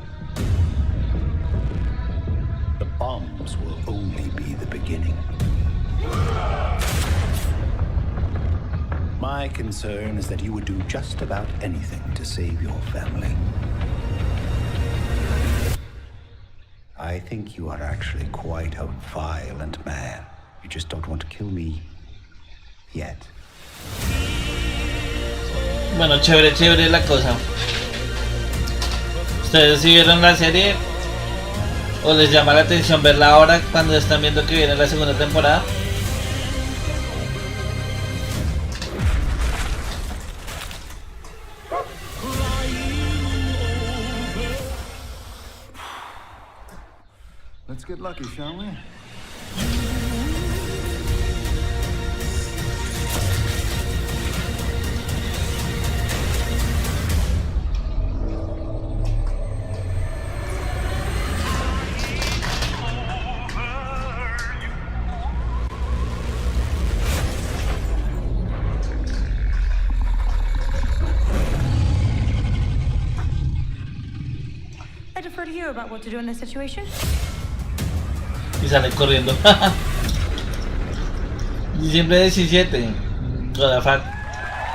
The bombs will only be the beginning. My concern is that you would do just about anything to save your family. I think you are actually quite a violent man. You just don't want to kill me yet. Bueno, chévere la cosa. ¿Ustedes sí vieron la serie? ¿O les llama la atención verla ahora cuando están viendo que viene la segunda temporada? Let's get lucky, shall we? I defer to you about what to do in this situation. Y sale corriendo. Diciembre 17. Godafat.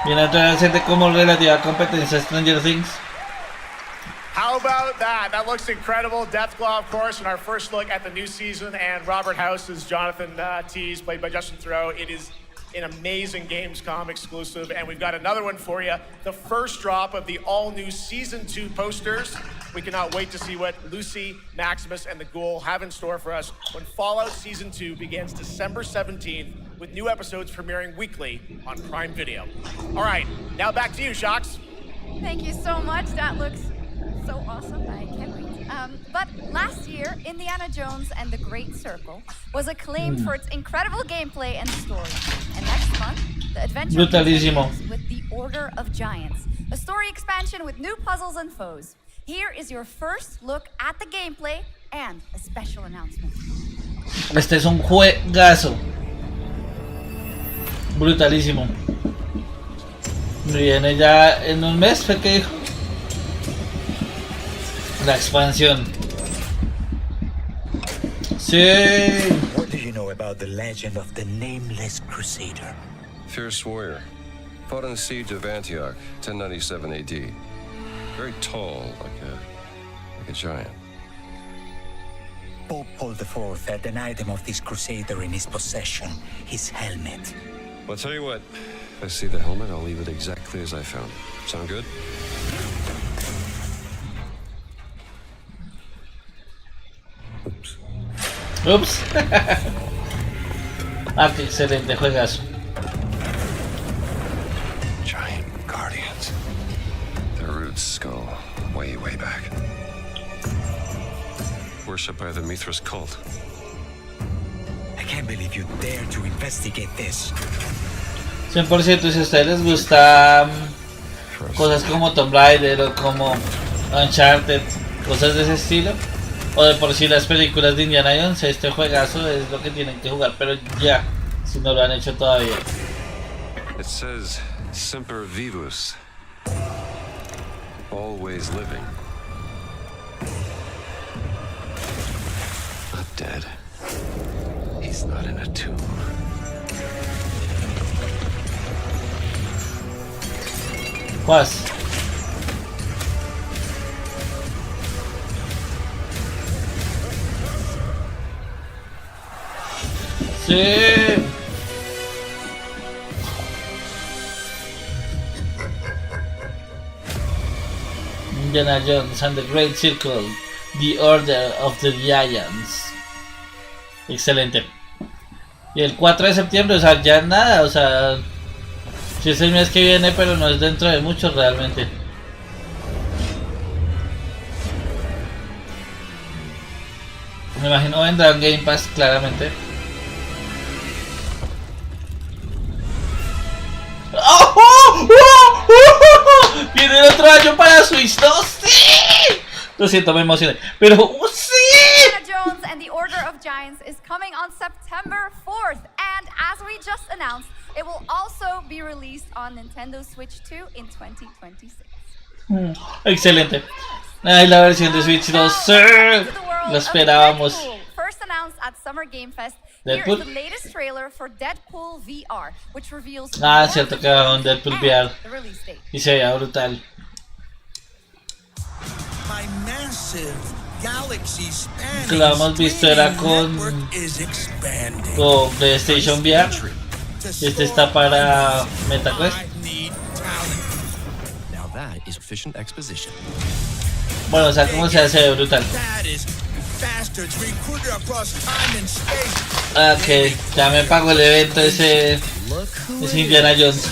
Viene a traerse como relativa competencia Stranger Things. How about that? That looks incredible. Deathclaw, of course, in our first look at the new season, and Robert House is Jonathan Tease, played by Justin Theroux. It is an amazing Gamescom exclusive, and we've got another one for you. The first drop of the all-new Season 2 posters. We cannot wait to see what Lucy, Maximus, and the Ghoul have in store for us when Fallout Season 2 begins December 17th, with new episodes premiering weekly on Prime Video. All right, now back to you, Shox. Thank you so much. That looks so awesome. I can't wait. But last year, Indiana Jones and the Great Circle was acclaimed for its incredible gameplay and story. And next month, the adventure continues with The Order of Giants, a story expansion with new puzzles and foes. Here is your first look at the gameplay and a special announcement. Este es un juegazo. Brutalísimo. Viene ya en un mes, ¿fue que dijo? La expansión. Sí. What do you know about the legend of the Nameless Crusader? Fierce warrior. Fought in the siege of Antioch, 1097 AD. Very tall, like a giant. Pope Paul IV had an item of this crusader in his possession, his helmet. Well, I'll tell you what. If I see the helmet, I'll leave it exactly as I found it. Sound good? Ups. Ah, qué excelente juegazo. Giant guardians. Their roots go way, way back. Worshipped by the Mithras cult. I can't believe you dare to investigate this. 100%, si a ustedes les gusta cosas como Tomb Raider o como Uncharted, cosas de ese estilo, o de por sí las películas de Indiana Jones, este juegazo es lo que tienen que jugar, pero ya, si no lo han hecho todavía. It says Semper Vivus. Always living. Not dead. He's not in a tomb. Pues. Sí. Indiana Jones and the Great Circle, The Order of the Giants. Excelente. Y el 4 de septiembre, o sea, ya nada, o sea, si es el mes que viene, pero no es dentro de mucho realmente. Me imagino vendrá en Game Pass claramente. ¡Oh! ¡Oh! ¡Oh! ¡Oh! ¡Viene el otro año para Switch 2! ¡Sí! Lo siento, me emocioné. Pero ¡sí! Indiana Jones and the Order of Giants is coming on September 4th. And as we just announced, it will also be released on Nintendo Switch 2 in 2026. Excelente. Ay, la versión de Switch 2. ¡Sí! Lo esperábamos. First announced at Summer Game Fest. Here is the latest trailer for Deadpool VR, which reveals cierto que va un Deadpool VR. Y se veía brutal. Que lo hemos visto era con PlayStation VR. Este está para MetaQuest. Bueno, o sea, cómo se hace brutal. Ok, ya me pago el evento ese Indiana Jones.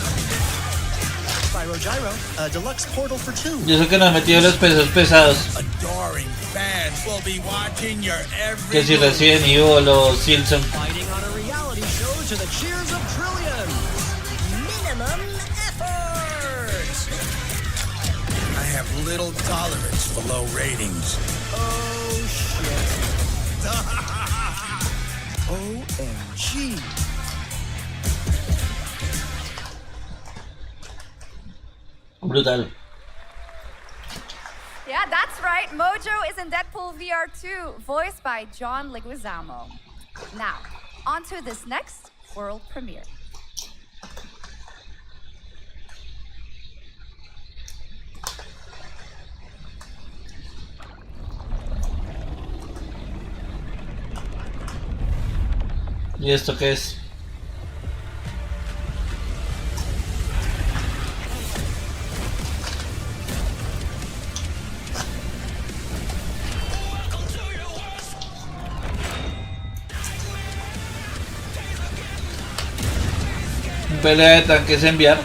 Yo sé que nos metió los pesos pesados. Que si Residenr Evil o los Silksong. I have little tolerance for low ratings. Oh shit. OMG. Brutal. Yeah, that's right. Mojo is in Deadpool VR 2, voiced by John Leguizamo. Now, on to this next world premiere. ¿Y esto qué es? ¿Un pelea de tanques enviar?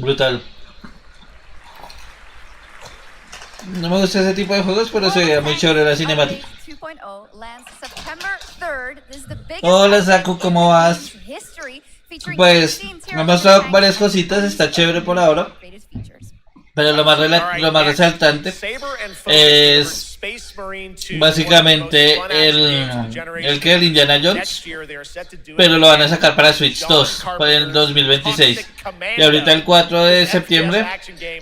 Brutal. No me gusta ese tipo de juegos, pero se veía muy chévere la cinemática. Hola Saku, ¿cómo vas? Pues me ha mostrado varias cositas, está chévere por ahora. Pero lo más resaltante es básicamente el Indiana Jones, pero lo van a sacar para Switch 2 para el 2026. Y ahorita el 4 de septiembre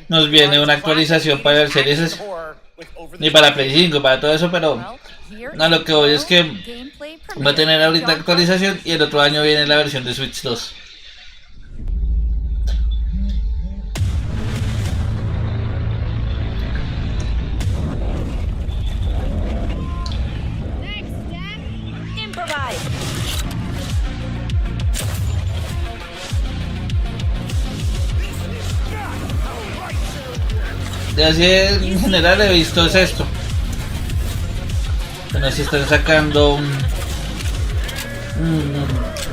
nos viene una actualización para el Series S y para Play 5, para todo eso, pero a lo que voy es que va a tener ahorita actualización y el otro año viene la versión de Switch 2. De así en general he visto es esto. Bueno, si están sacando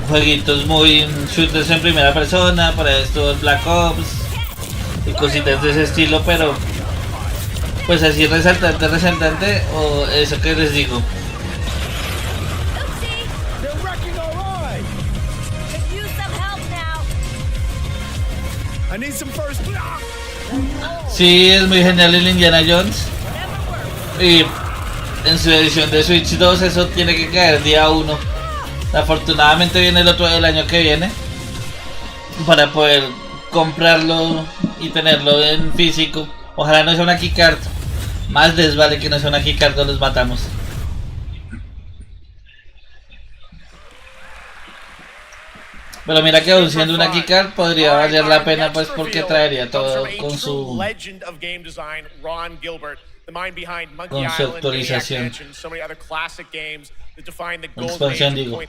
jueguitos muy shooters en primera persona, para esto Black Ops y cositas de ese estilo, pero pues así resaltante o eso que les digo. Sí, es muy genial el Indiana Jones. Y en su edición de Switch 2 eso tiene que caer día 1. Afortunadamente viene el año que viene para poder comprarlo y tenerlo en físico. Ojalá no sea una keycard. Más les vale que no sea una keycard o los matamos. Pero mira que aún siendo una keycard podría valer la pena, pues porque traería todo con su actualización. Expansión, digo.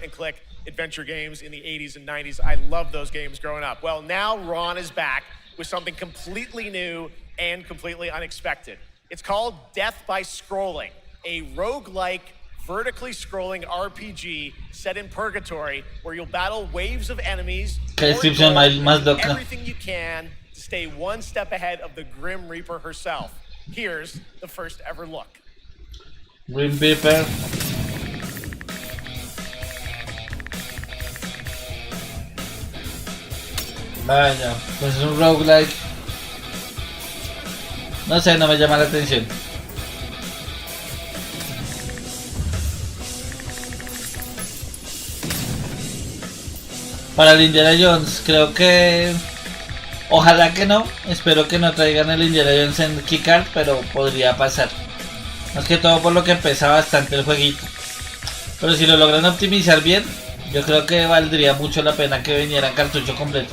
Adventure games in the 80s and 90s. I love those games growing up. Well, now Ron is back with something completely new and completely unexpected. It's called Death by Scrolling, a roguelike vertically scrolling RPG set in purgatory where you'll battle waves of enemies, everything you can to stay one step ahead of the Grim Reaper herself. Here's the first ever look. Grim Reaper. Vaya, pues es un roguelike. No sé, no me llama la atención. Para el Indiana Jones, creo que... Ojalá que no, espero que no traigan el Indiana Jones en keycard, pero podría pasar. Más que todo por lo que pesa bastante el jueguito. Pero si lo logran optimizar bien, yo creo que valdría mucho la pena que viniera en cartucho completo.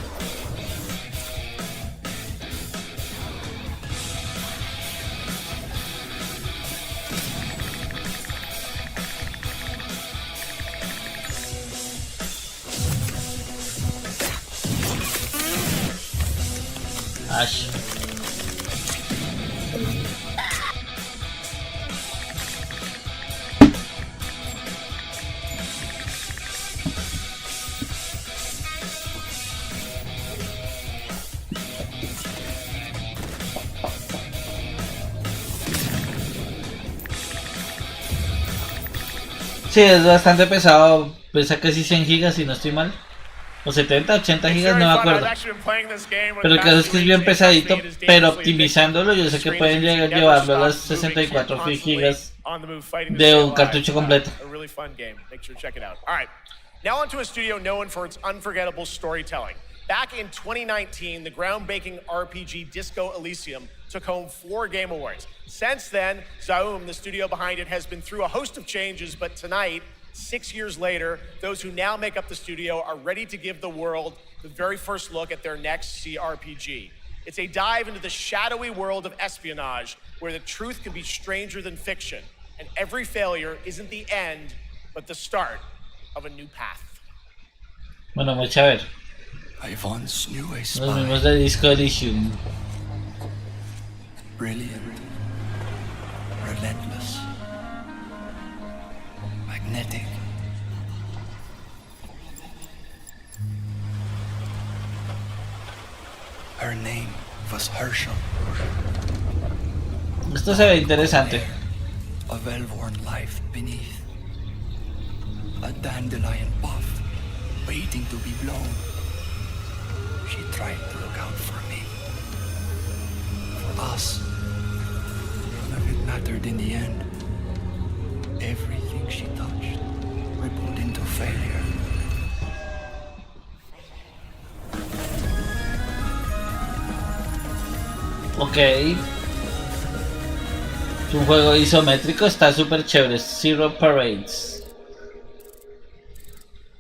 Ash. Sí, es bastante pesado, pesa casi 100 gigas si no estoy mal. O 70, 80 gigas, no me acuerdo. Pero el caso es que es bien pesadito, pero optimizándolo yo sé que pueden llevarlo a las 64 gigas de un cartucho completo. Now onto a studio known for its unforgettable storytelling. Back in 2019, the groundbreaking RPG Disco Elysium took home 4 Game Awards. Since then, Zaum, the studio behind it, has been through a host of changes, but tonight, 6 years later, those who now make up the studio are ready to give the world the very first look at their next CRPG. It's a dive into the shadowy world of espionage, where the truth can be stranger than fiction, and every failure isn't the end, but the start of a new path. Bueno, vamos a ver. I once knew a spy. Los mismos de Disco Elysium. Brilliant, relentless, magnetic. Her Her name was Herschel. Esto se ve interesante. A well-worn life beneath. A dandelion puff, waiting to be blown. She tried to look out for me. For us. None of it mattered in the end. Everything she touched rippled into failure. Ok. Es un juego isométrico, está súper chévere. Zero Parades.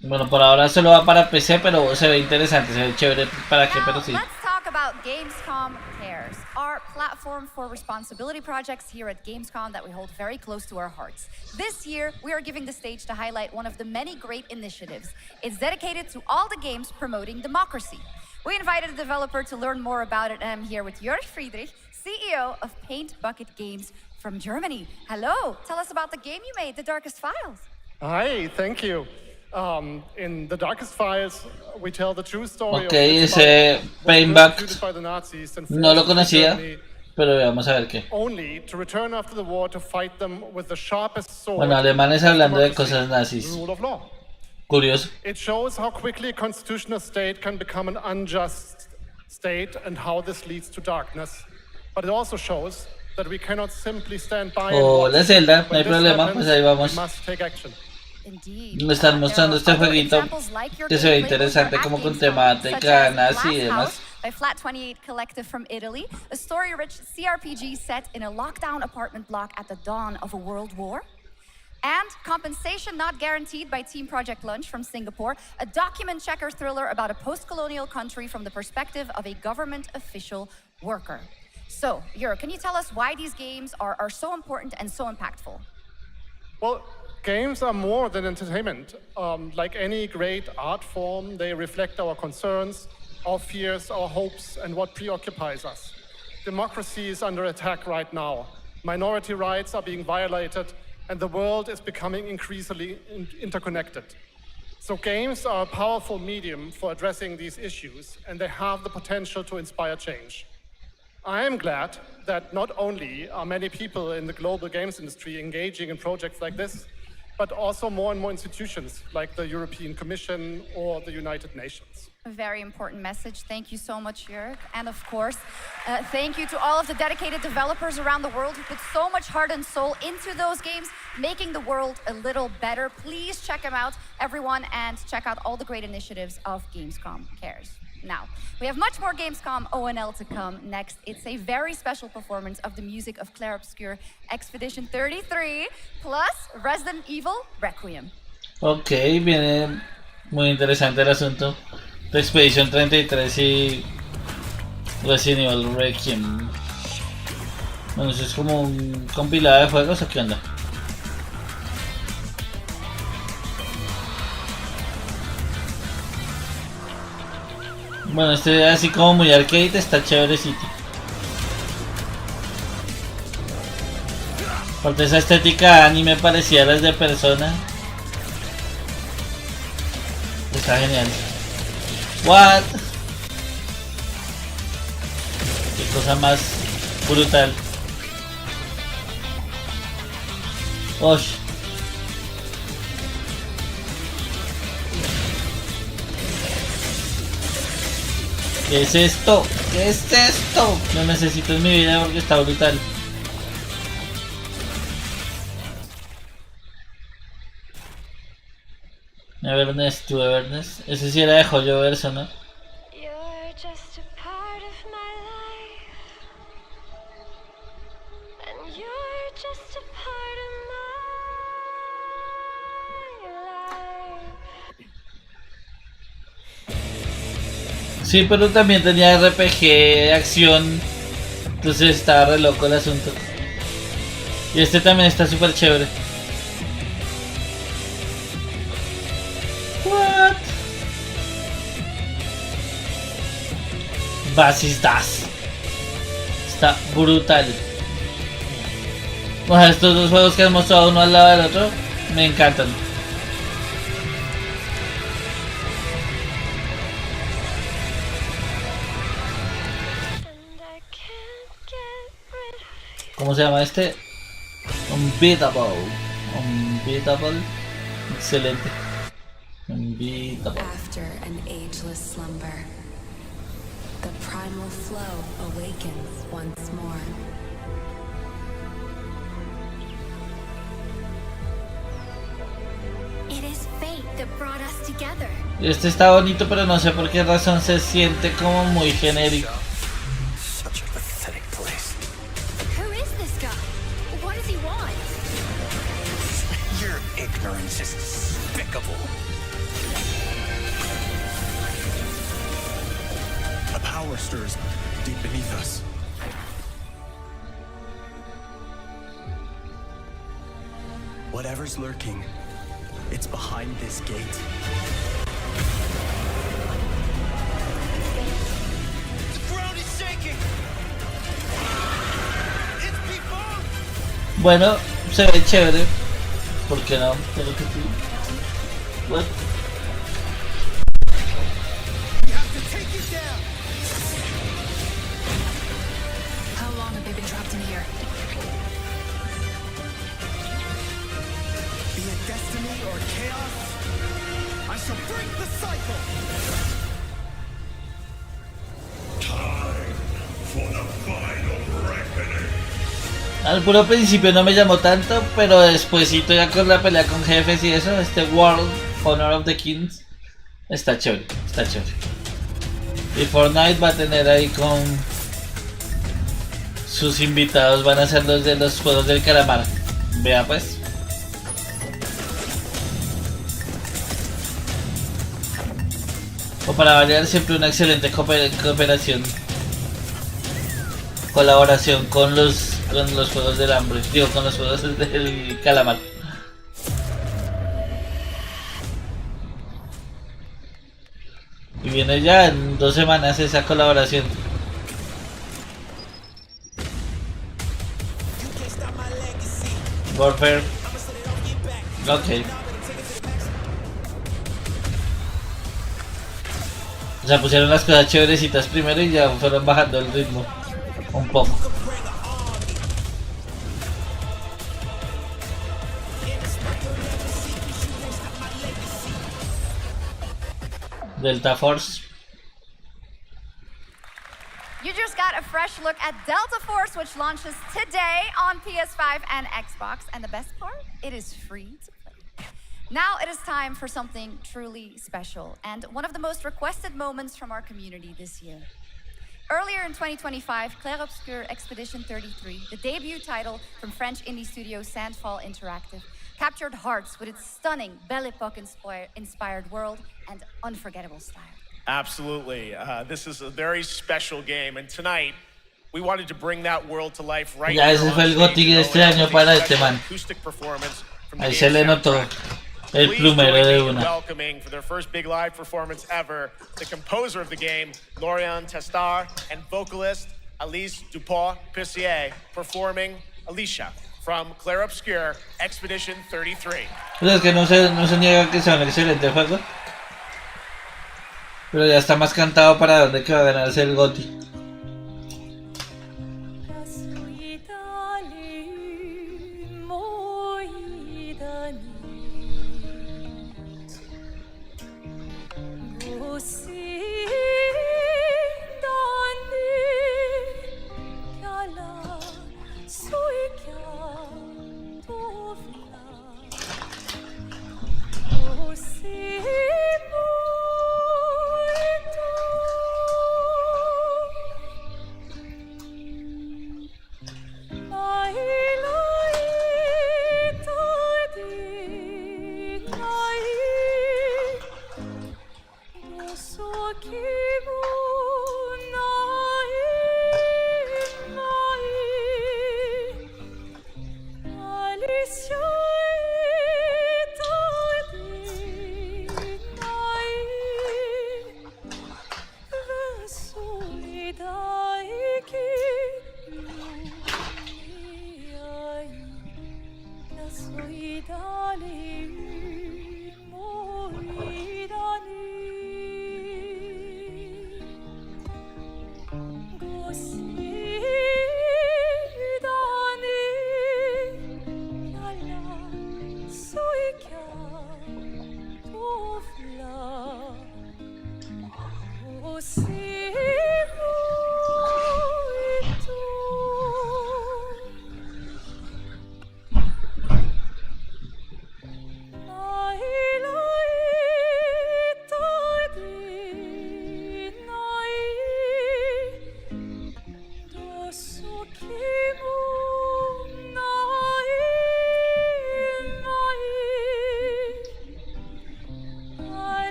Bueno, por ahora solo va para PC, pero se ve interesante, se ve chévere. ¿Para qué? Pero sí. Let's talk about Gamescom Cares, our platform for responsibility projects here at Gamescom that we hold very close to our hearts. This year, we are giving the stage to highlight one of the many great initiatives. It's dedicated to all the games promoting democracy. We invited a developer to learn more about it, and I'm here with Jörg Friedrich, CEO of Paint Bucket Games from Germany. Hello, tell us about the game you made, The Darkest Files. Hi, thank you. In The Darkest Files, we tell the true story Ok, ese Paintback no lo conocía, pero vamos a ver qué. Only to return after the war to fight them with the sharpest sword. Bueno, alemanes hablando de cosas nazis. Rule of law. Curioso. It shows how quickly a constitutional state can become an unjust state and how this leads to darkness. But it also shows that we cannot simply stand by and watch. Hola Zelda, no hay problema, pues ahí vamos. We must take action. Me están mostrando este jueguito que se ve interesante como con temática nazi y demás. By Flat 28 Collective from Italy, a story-rich CRPG set in a lockdown apartment block at the dawn of a world war. And Compensation Not Guaranteed by Team Project Lunch from Singapore, a document checker thriller about a post-colonial country from the perspective of a government official worker. So, Jörg, can you tell us why these games are so important and so impactful? Well, games are more than entertainment. Like any great art form, they reflect our concerns, our fears, our hopes, and what preoccupies us. Democracy is under attack right now. Minority rights are being violated, and the world is becoming increasingly interconnected. So games are a powerful medium for addressing these issues, and they have the potential to inspire change. I am glad that not only are many people in the global games industry engaging in projects like this, but also more and more institutions like the European Commission or the United Nations. A very important message. Thank you so much, Jörg. And of course, thank you to all of the dedicated developers around the world who put so much heart and soul into those games, making the world a little better. Please check them out, everyone, and check out all the great initiatives of Gamescom Cares. Now, we have much more Gamescom ONL to come next. It's a very special performance of the music of Clair Obscur Expedition 33 plus Resident Evil Requiem. Ok, viene muy interesante el asunto. Expedition 33 y Resident Evil Requiem. Bueno, eso es como un compilado de juegos, ¿o qué onda? Bueno, este así como muy arcade, está chéverecito. Aparte esa estética anime parecida a las de Persona. Está genial. What? Qué cosa más brutal. Osh. ¿Qué es esto? ¿Qué es esto? Lo necesito en mi vida porque está brutal. Everness to Everness. Ese sí era de Joyo Verso, ¿no? Sí, pero también tenía RPG de acción. Entonces estaba re loco el asunto. Y este también está súper chévere. What? Was ist das? Está brutal. O sea, estos dos juegos que han mostrado uno al lado del otro me encantan. ¿Cómo se llama este? Unbeatable. Unbeatable. Excelente. Unbeatable. After an ageless slumber, the primal flow awakens once more. It is fate that brought us together. Este está bonito, pero no sé por qué razón se siente como muy genérico. Such a pathetic place. Who is this guy? What does he want? Your ignorance is despicable. A power stirs deep beneath us. Whatever's lurking, it's behind this gate. The ground is shaking. It's people. Bueno, se ve chévere. ¿Por qué no? Pero que sí. What? We have to take it down. How long have they been trapped in here? Be it destiny or chaos, I shall break the cycle. Time for the final reckoning. Al puro principio no me llamó tanto, pero despuésito ya con la pelea con jefes y eso, este World Honor of the Kings está chévere, está chévere. Y Fortnite va a tener ahí con sus invitados, van a ser los de los juegos del calamar. Vea pues. O para variar, siempre una excelente cooperación, colaboración con los juegos del hambre, digo, con los juegos del calamar. Y viene ya en 2 semanas esa colaboración. Warfare. Ok. O sea, pusieron las cosas chéverecitas primero y ya fueron bajando el ritmo un poco. Delta Force. You just got a fresh look at Delta Force, which launches today on PS5 and Xbox. And the best part, it is free to play. Now it is time for something truly special and one of the most requested moments from our community this year. Earlier in 2025, Clair Obscur Expedition 33, the debut title from French indie studio Sandfall Interactive, captured hearts with its stunning Belle Epoque inspired world and unforgettable style. Absolutely. This is a very special game, and tonight we wanted to bring that world to life right Ya ese fue el GOTY de este año para este man. Ahí se le notó el plumero de una. Welcoming for their first big live performance ever, the composer of the game, Lauriane Testar, and vocalist Alice Dupont-Pissier performing Alicia from Clair Obscur Expedition 33. Pues es que no se niega que sea un excelente juego. Pero ya está más cantado para dónde que va a ganarse el GOTY.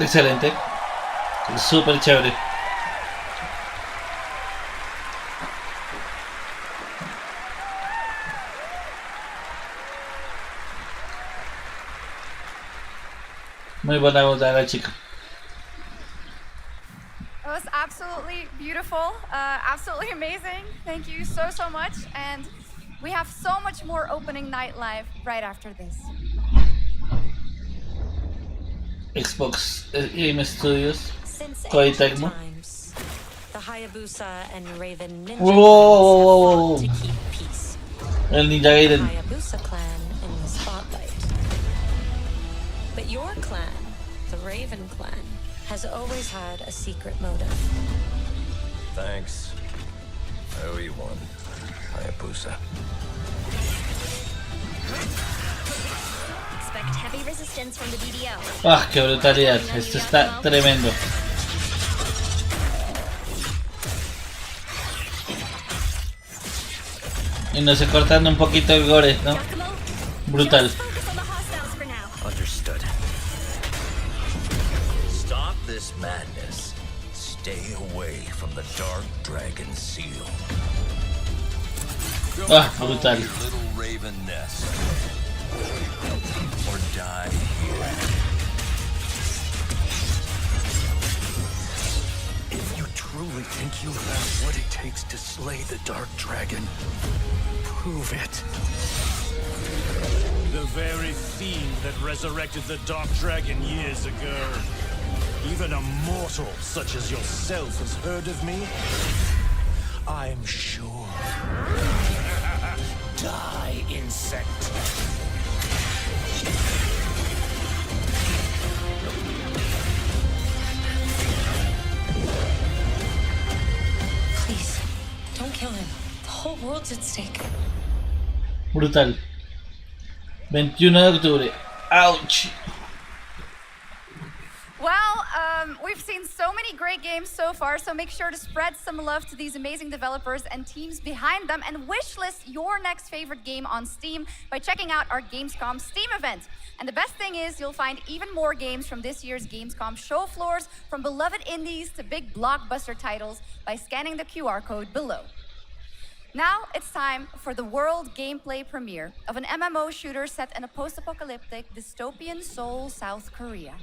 Excelente, súper chévere. Muy buena onda la chica. It was absolutely beautiful, absolutely amazing. Thank you so much. And we have so much more opening night live right after this. Xbox Game Studios. Since Koei ancient Tecmo. times, the Hayabusa and Raven ninja Whoa. clans have fought to keep peace. El Ninja Gaiden. The Hayabusa clan in the spotlight. But your clan, the Raven clan, has always had a secret motive. Thanks. I owe you one, Hayabusa. Expect heavy resistance from the BDO. Ah, qué brutalidad. Esto está tremendo. Y no se cortando un poquito el gore, ¿no? Brutal. Understood. Stop this madness. Stay away from the Dark Dragon Seal. Ah, brutal. Your little raven nest. Or die here. If you truly think you have what it takes to slay the Dark Dragon, prove it. The very fiend that resurrected the Dark Dragon years ago. Even a mortal such as yourself has heard of me? I'm sure. Die, insect. Please, don't kill him. The whole world's at stake. Brutal. 21 de octubre. Ouch. Well, we've seen so many great games so far, so make sure to spread some love to these amazing developers and teams behind them, and wishlist your next favorite game on Steam by checking out our Gamescom Steam event. And the best thing is you'll find even more games from this year's Gamescom show floors, from beloved indies to big blockbuster titles, by scanning the QR code below. Now it's time for the world gameplay premiere of an MMO shooter set in a post-apocalyptic dystopian Seoul, South Korea.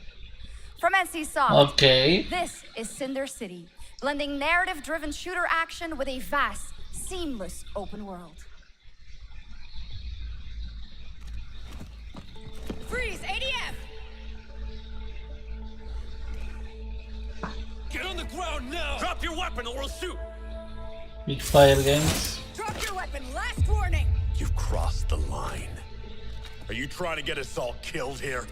From NCSoft, Okay. This is Cinder City, blending narrative-driven shooter action with a vast, seamless open world. Freeze! ADF! Get on the ground now! Drop your weapon or we'll shoot! Big Fire Games. Drop your weapon! Last warning! You've crossed the line. Are you trying to get us all killed here?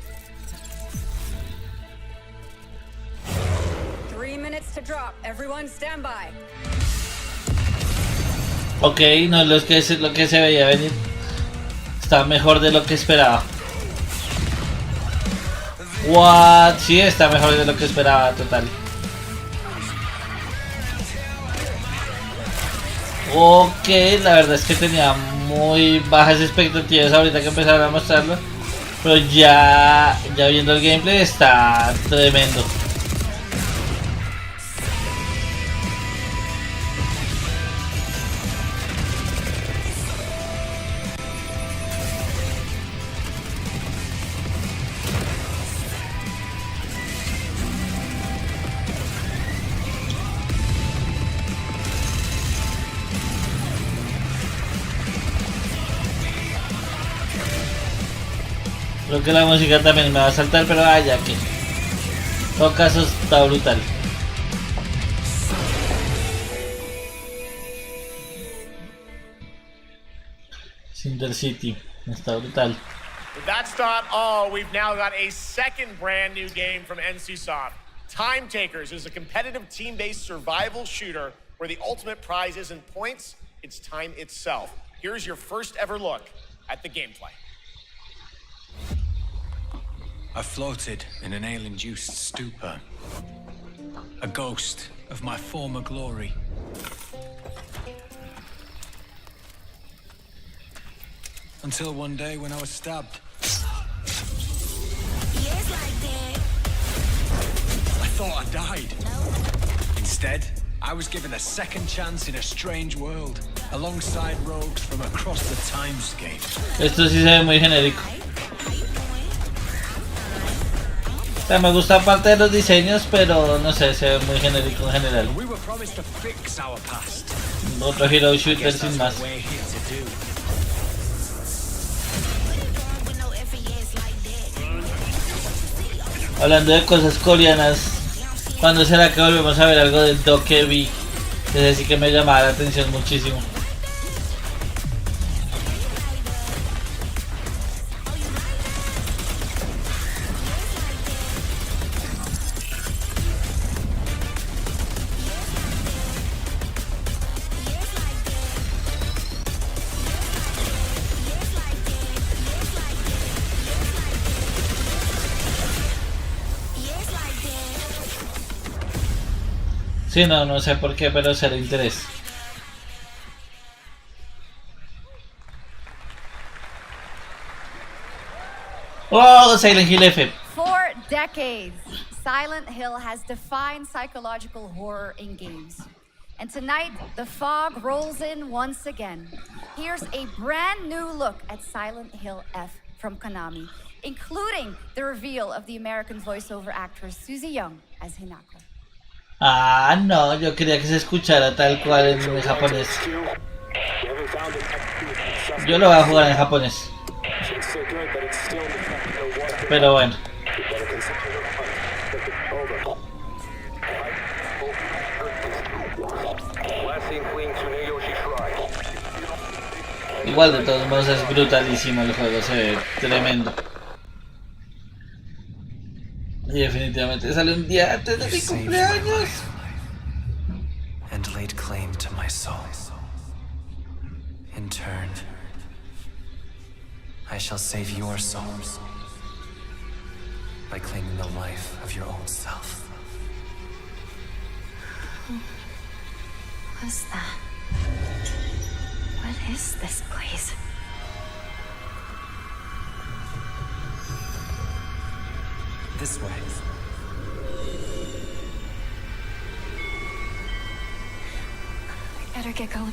3 minutes to drop. Everyone stand by. Ok, no es lo que se veía venir. Está mejor de lo que esperaba. What? Sí, está mejor de lo que esperaba, total. Ok, la verdad es que tenía muy bajas expectativas ahorita que empezaron a mostrarlo. Pero ya viendo el gameplay está tremendo. Creo que la música también me va a saltar, pero ya que. En todo caso está brutal. Cinder City, está brutal. But that's not all. We've now got a second brand new game from NCSoft. Time Takers is a competitive team-based survival shooter where the ultimate prize isn't points, it's time itself. Here's your first ever look at the gameplay. I floated in an ale-induced stupor, a ghost of my former glory. Until one day when I was stabbed. I thought I died. Instead, I was given a second chance in a strange world, alongside rogues from across the timescape. Esto sí se ve muy genérico. O sea, me gusta parte de los diseños, pero no sé, se ve muy genérico en general. We were promised to fix our past. Otro hero shooter sin más. Hablando de cosas coreanas, ¿cuándo será que volvemos a ver algo del Dokebi? Ese sí que me llamaba la atención muchísimo. Sí, no sé por qué, pero será interés. Oh, Silent Hill F. For decades, Silent Hill has defined psychological horror in games. And tonight, the fog rolls in once again. Here's a brand new look at Silent Hill F from Konami, including the reveal of the American voiceover actress Susie Young as Hinako. Ah, no, yo quería que se escuchara tal cual en japonés. Yo lo voy a jugar en japonés. Pero bueno. Igual de todos modos es brutalísimo el juego, se ve tremendo. Y definitivamente sale un día antes de mi cumpleaños. And laid claim to my soul. In turn, I shall save your souls by claiming the life of your own self. Who was that? What is this place? This way. We better get going.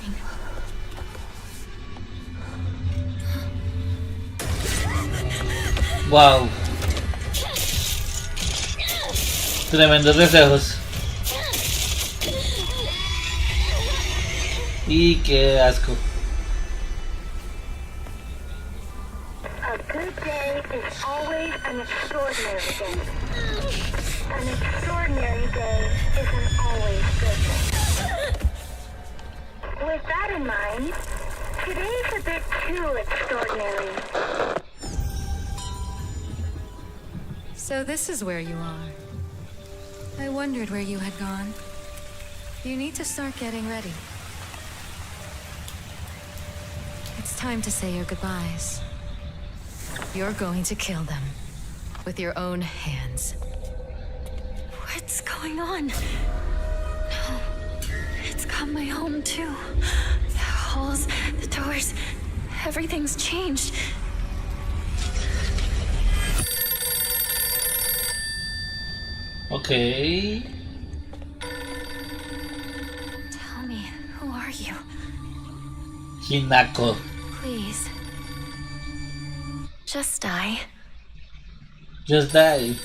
Wow. Tremendos reflejos. Y qué asco. A good day is always an extraordinary day. An extraordinary day isn't always good. With that in mind, today's a bit too extraordinary. So this is where you are. I wondered where you had gone. You need to start getting ready. It's time to say your goodbyes. You're going to kill them with your own hands. What's going on? No. It's got my home too. The halls, the doors, everything's changed. Okay. Tell me, who are you? Hinako. Please. Just die. Just die.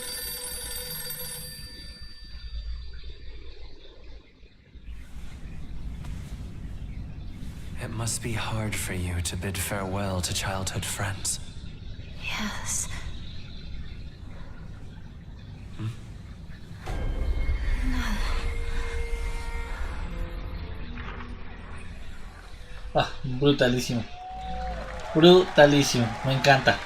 It must be hard for you to bid farewell to childhood friends. Yes. Ah, brutalísimo. Brutalísimo, me encanta.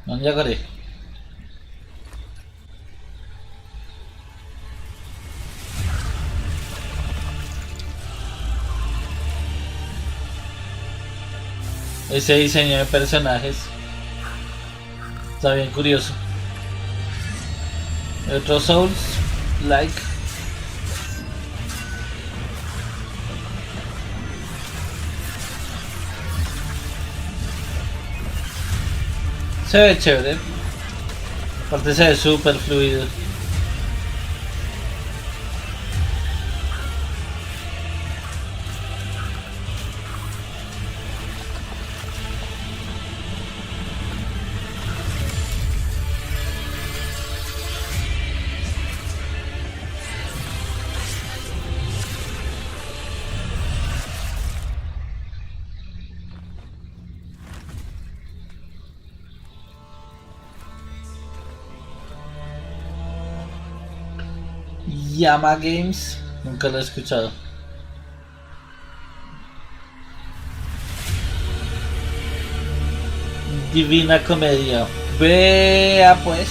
Non gli ese diseño de personajes está bien curioso. Otro Souls like. Se ve chévere. Aparte se ve súper fluido. Llama Games, nunca lo he escuchado. Divina Comedia. Vea pues.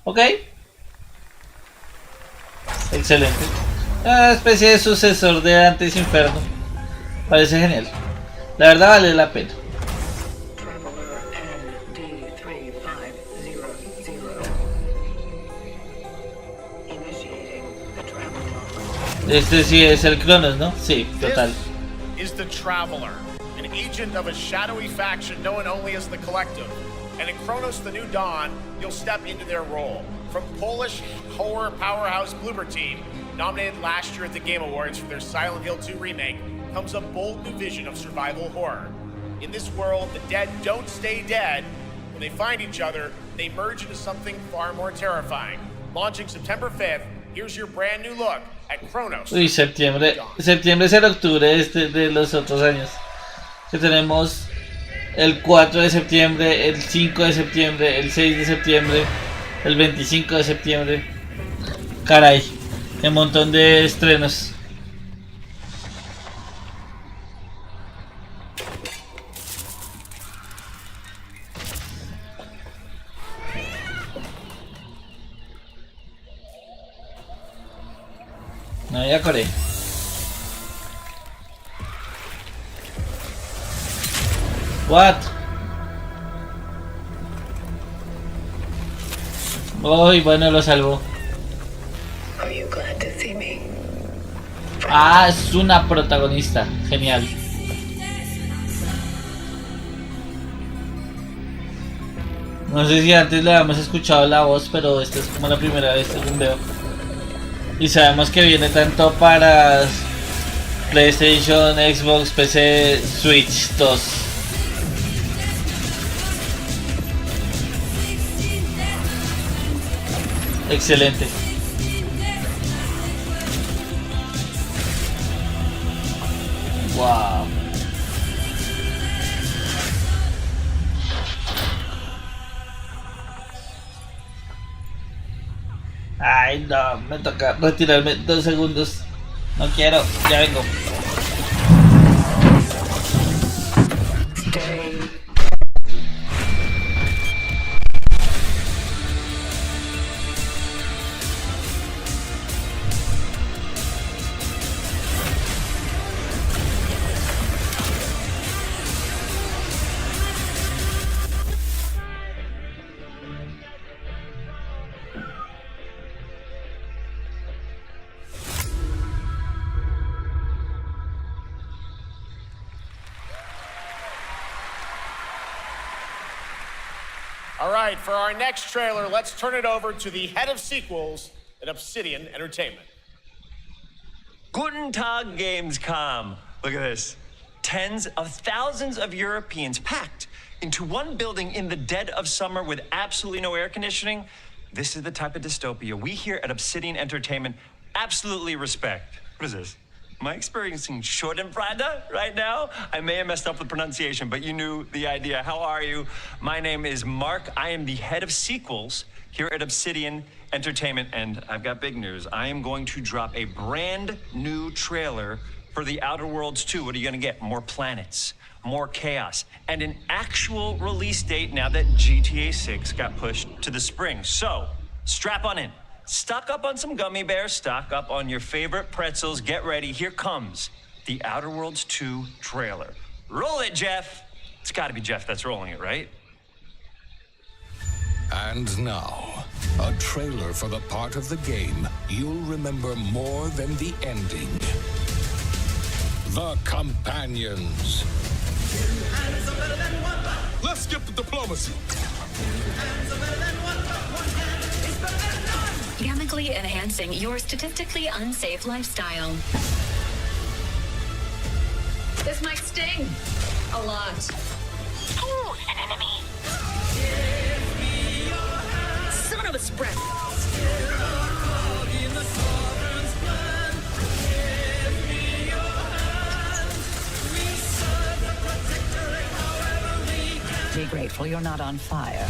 Ok. Excelente. Una especie de sucesor de Dante's Inferno. Parece genial. La verdad vale la pena. Este sí es el Cronos, ¿no? Sí, total. This is the Traveler, an agent of a shadowy faction known only as the Collective. And in Kronos the New Dawn, you'll step into their role. From Polish horror powerhouse Bloober Team, nominated last year at the Game Awards for their Silent Hill 2 remake, comes a bold new vision of survival horror. In this world, the dead don't stay dead. When they find each other, they merge into something far more terrifying. Launching September 5th, here's your brand new look at Kronos. Uy, septiembre es el octubre de los otros años. Que tenemos el 4 de septiembre, el 5 de septiembre, el 6 de septiembre, el 25 de septiembre. Caray, un montón de estrenos. No, ya coré. What? Uy, bueno, lo salvó. Ah, es una protagonista. Genial. No sé si antes le habíamos escuchado la voz, pero esta es como la primera vez que veo. Y sabemos que viene tanto para PlayStation, Xbox, PC, Switch 2. Excelente. Wow. Ay, no, me toca retirarme 2 segundos. No quiero, ya vengo. All right, for our next trailer, let's turn it over to the head of sequels at Obsidian Entertainment. Guten Tag, Gamescom. Look at this. Tens of thousands of Europeans packed into one building in the dead of summer with absolutely no air conditioning. This is the type of dystopia we here at Obsidian Entertainment absolutely respect. What is this? Am I experiencing Schadenfreude right now? I may have messed up with pronunciation, but you knew the idea. How are you? My name is Mark. I am the head of sequels here at Obsidian Entertainment, and I've got big news. I am going to drop a brand new trailer for The Outer Worlds 2. What are you gonna get? More planets, more chaos, and an actual release date now that GTA 6 got pushed to the spring. So, strap on in. Stock up on some gummy bears, stock up on your favorite pretzels, get ready. Here comes The Outer Worlds 2 trailer. Roll it, Jeff. It's gotta be Jeff that's rolling it, right? And now, a trailer for the part of the game you'll remember more than the ending. The Companions. Let's skip the diplomacy. Chemically enhancing your statistically unsafe lifestyle. This might sting a lot. Ooh, an enemy. Son of a spread. Be grateful you're not on fire.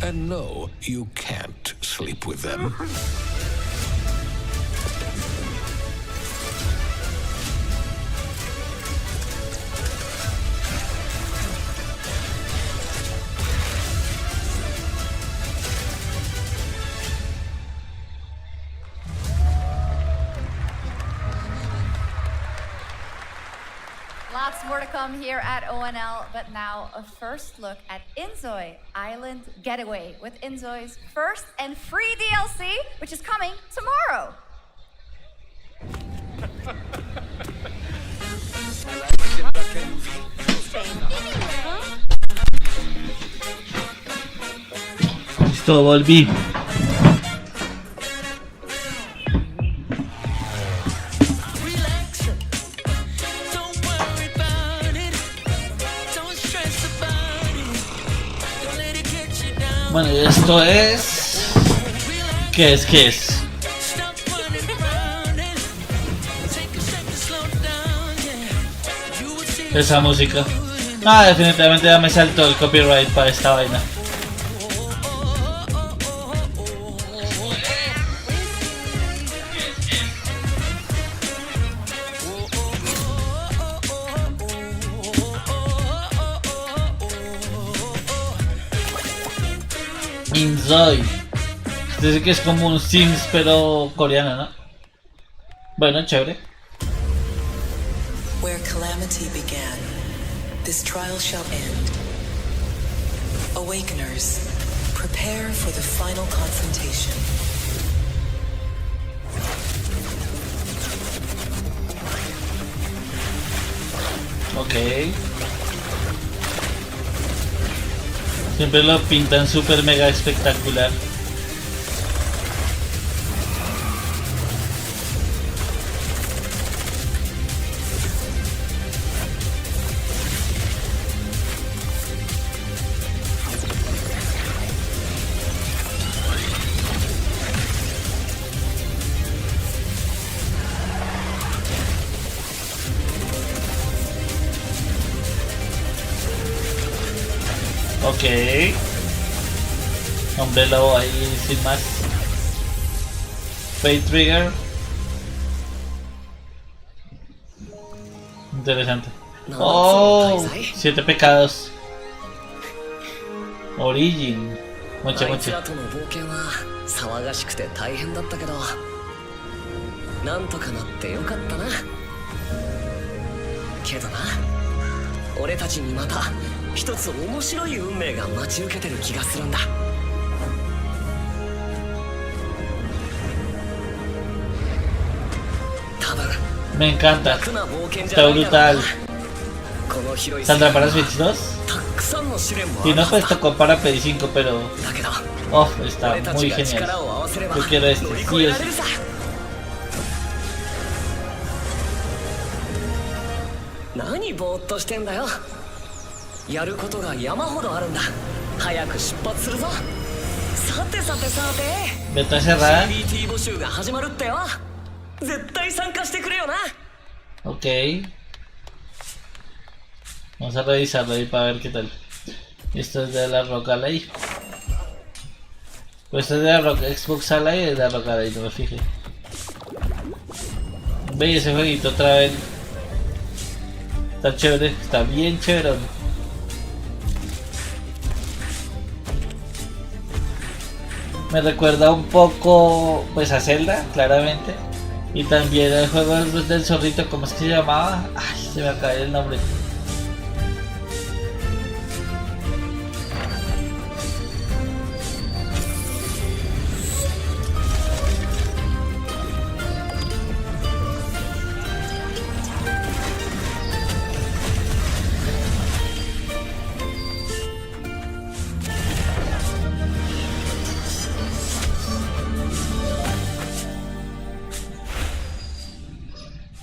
And no, you can't sleep with them. Lots more to come here at ONL, but now a first look at Inzoi Island Getaway with Inzoi's first and free DLC, which is coming tomorrow. Listo, volví. Bueno, y esto es... ¿Qué es? ¿Qué es? Esa música. Ah, definitivamente ya me saltó el copyright para esta vaina. Inzoi. Dice que es como un Sims pero coreano, ¿no? Bueno, chévere. Where calamity began, this trial shall end. Awakeners, prepare for the final confrontation. Ok. Siempre lo pintan super mega espectacular. Ok. Hombre lobo ahí sin más. Fate Trigger. Interesante. Oh, 7 pecados. Origin. Mucho. 騒がしくて大変だったけど、なんとかなってよかったな。けどな、俺たちにまた一つ面白い運命が待ち受けてる気がするんだ。Me encanta. Está brutal. ¿Saldrá para Switch 2? Si no, pues tocó para Play 5, pero... Oh, está muy genial. Yo quiero este, sí o sí. 何ぼーっとしてんだよ。やることが山ほどあるんだ。早く出発するぞ。さてさてさて。Beta cerrada. CBT 募集が始まるってよ。絶対参加してくれよな。Ok. Vamos a revisarlo ahí para ver qué tal. Esto es de la Roca Alley. Pues esto es de la Roca Xbox Alley y de la Roca Alley, no me fijé. Ve ese jueguito otra vez. Está chévere, está bien chévere. Me recuerda un poco pues a Zelda, claramente. Y también el juego del zorrito, ¿cómo es que se llamaba? Ay, se me acaba el nombre.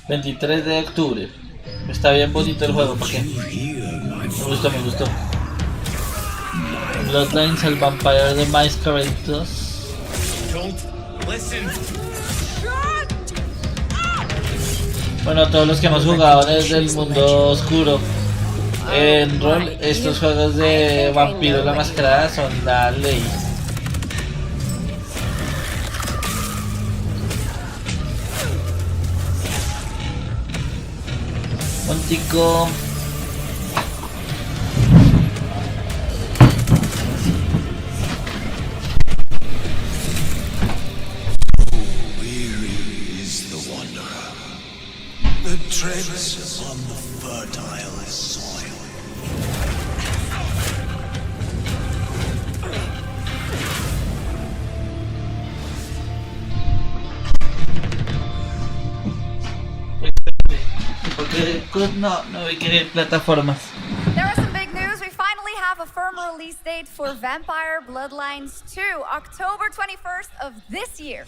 ...23 de octubre... Está bien bonito el juego, ¿por qué? Me gustó, me gustó. Bloodlines, el Vampire de Masquerade 2. Bueno, todos los que hemos jugado desde el mundo oscuro en rol, estos juegos de Vampiro la Mascarada son la ley. Montico. Weary is the wanderer that treads upon the fertile soil. No vi que plataformas. There are some big news. We finally have a firm release date for Vampire Bloodlines 2, October 21st of this year.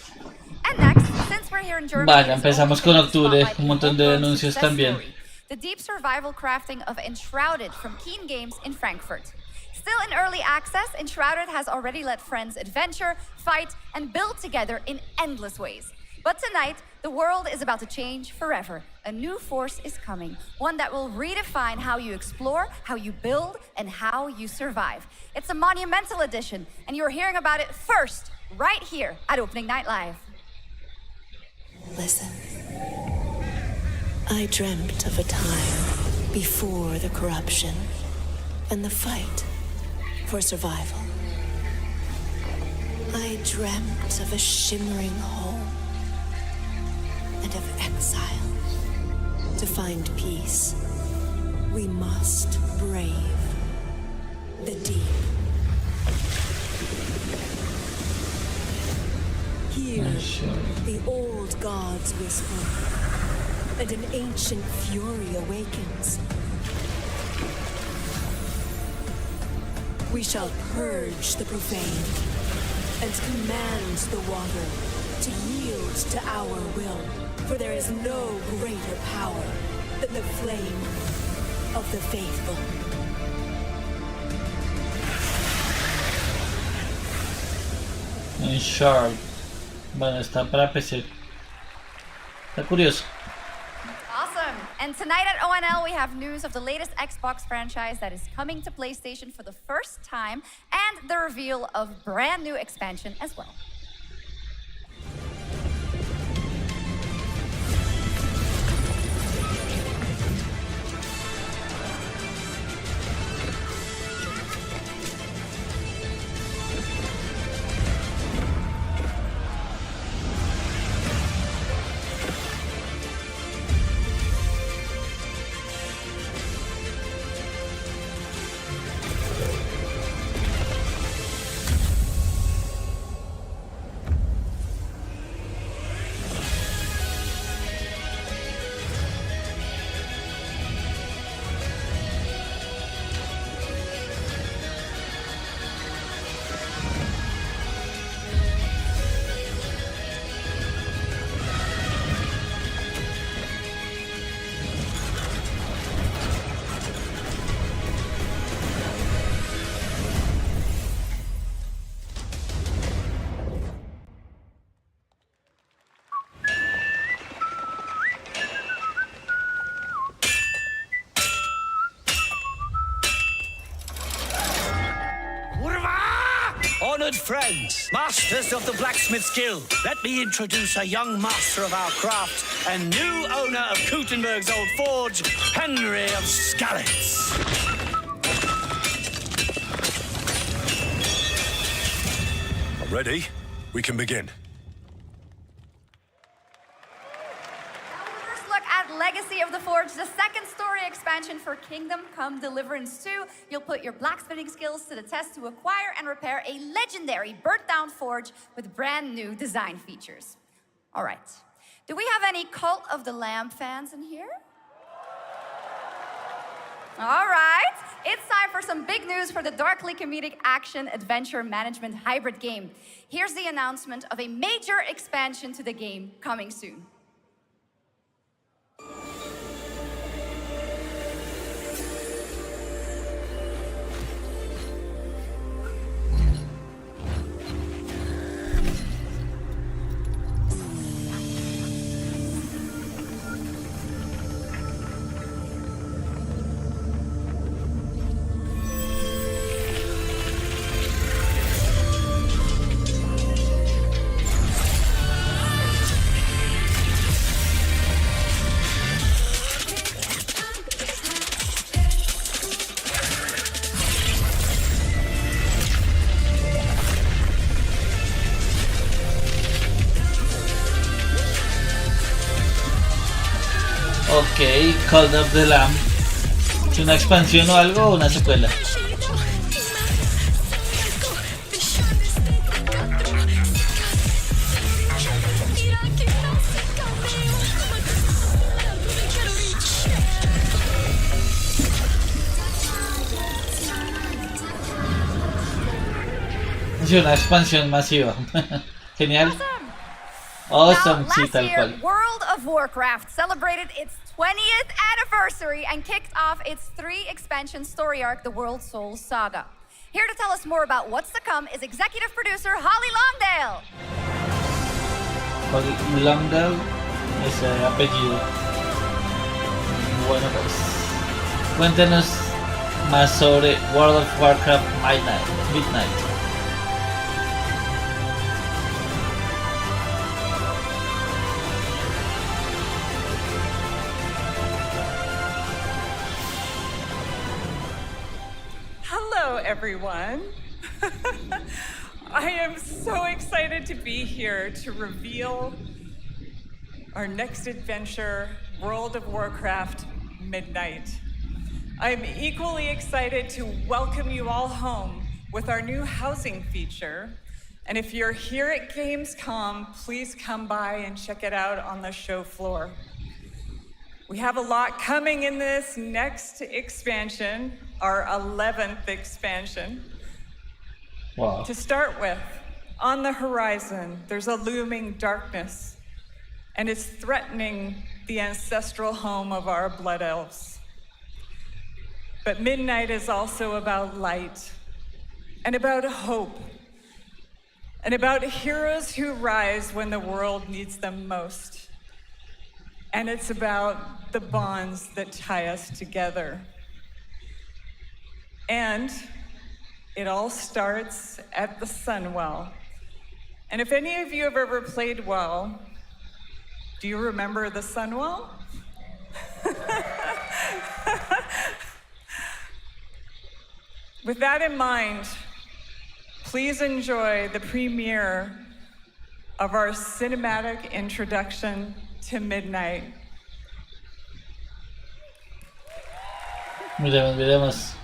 And next, since we're here in Germany, Vaya, empezamos con octubre, un montón de anuncios también. The deep survival crafting of Enshrouded from Keen Games in Frankfurt. Still in early access, Enshrouded has already let friends adventure, fight, and build together in endless ways. But tonight, the world is about to change forever. A new force is coming, one that will redefine how you explore, how you build, and how you survive. It's a monumental edition, and you're hearing about it first, right here at Opening Night Live. Listen. I dreamt of a time before the corruption and the fight for survival. I dreamt of a shimmering home and of exile. To find peace, we must brave the deep. Hear the old gods whisper, and an ancient fury awakens. We shall purge the profane and command the water to yield to our will. For there is no greater power than the flame of the faithful. Sharp. Bueno, está para PC. Está curioso. Awesome. And tonight at ONL, we have news of the latest Xbox franchise that is coming to PlayStation for the first time, and the reveal of brand new expansion as well. friends, masters of the blacksmith's guild, let me introduce a young master of our craft and new owner of Kutenberg's old forge, Henry of Skalitz. Ready? We can begin. First look at Legacy of the Forge, the second story expansion for Kingdom Come Deliverance 2. You'll put your blacksmithing skills to the test to acquire and repair a legendary burnt-down forge with brand new design features. All right. Do we have any Cult of the Lamb fans in here? All right. It's time for some big news for the darkly comedic action adventure management hybrid game. Here's the announcement of a major expansion to the game coming soon. Ok, Cult of the Lamb. ¿Es una expansión o algo o una secuela? Es una expansión masiva. Genial. Awesome, now, sí, last tal year, cual. World of Warcraft celebrated its 20th anniversary and kicked off its 3-expansion story arc, the World Soul Saga. Here to tell us more about what's to come is executive producer Holly Longdale. Holly Longdale, ese apellido. Bueno, pues cuéntenos más sobre World of Warcraft Midnight. Hello, everyone. I am so excited to be here to reveal our next adventure, World of Warcraft Midnight. I'm equally excited to welcome you all home with our new housing feature. And if you're here at Gamescom, please come by and check it out on the show floor. We have a lot coming in this next expansion, our 11th expansion. Wow. To start with, on the horizon, there's a looming darkness, and it's threatening the ancestral home of our blood elves. But Midnight is also about light, and about hope, and about heroes who rise when the world needs them most. And it's about the bonds that tie us together. And it all starts at the Sunwell. And if any of you have ever played WoW, do you remember the Sunwell? With that in mind, please enjoy the premiere of our cinematic introduction to Midnight. Miremos.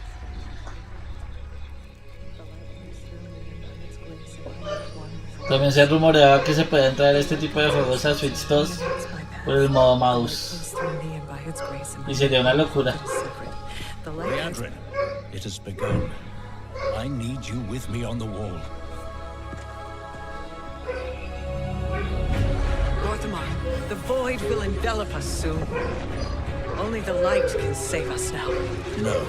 También se rumoreaba que se podían traer este tipo de juegos a Switch 2 por el modo mouse. Y sería una locura. Residenr, it has begun. I need you with me on the wall. The void will envelop us soon. Only the light can save us now. No.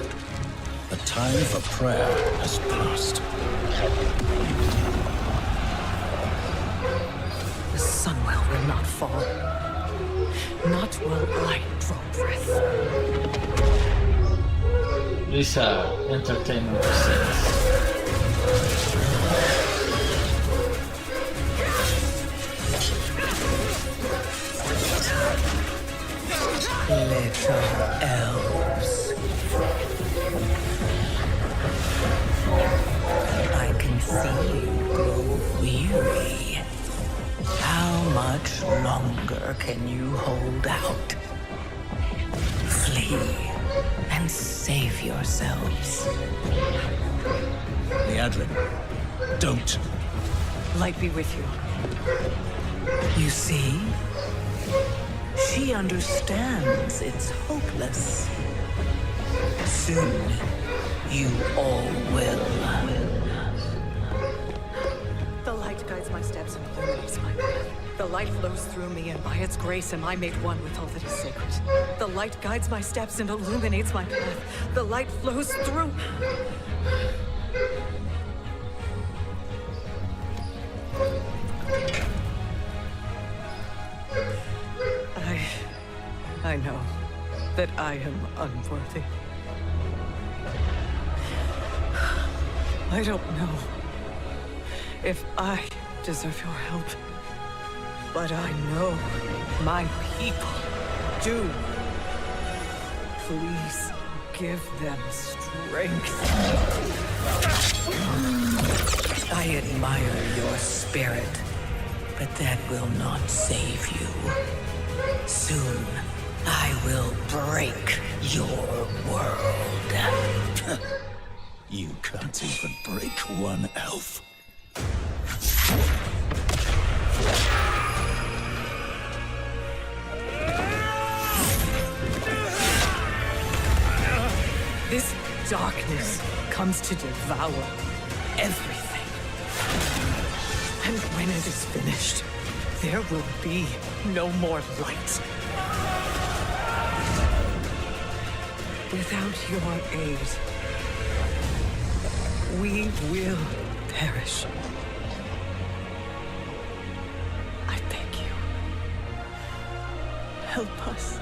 The time for prayer has passed. The Sunwell will not fall. Not while I draw breath. Residenr Entertainment presents. can you hold out? Flee and save yourselves. Leadrin, don't. Light be with you. You see? She understands it's hopeless. Soon, you all will. The light guides my steps and illuminates my path. The light flows through me, and by its grace am I made one with all that is sacred. The light guides my steps and illuminates my path. The light flows through... I know that I am unworthy. I don't know if I deserve your help, but I know my people do. Please give them strength. I admire your spirit, but that will not save you. Soon, I will break your world. You can't even break one elf. This darkness comes to devour everything. And when it is finished, there will be no more light. Without your aid, we will perish. I beg you, help us.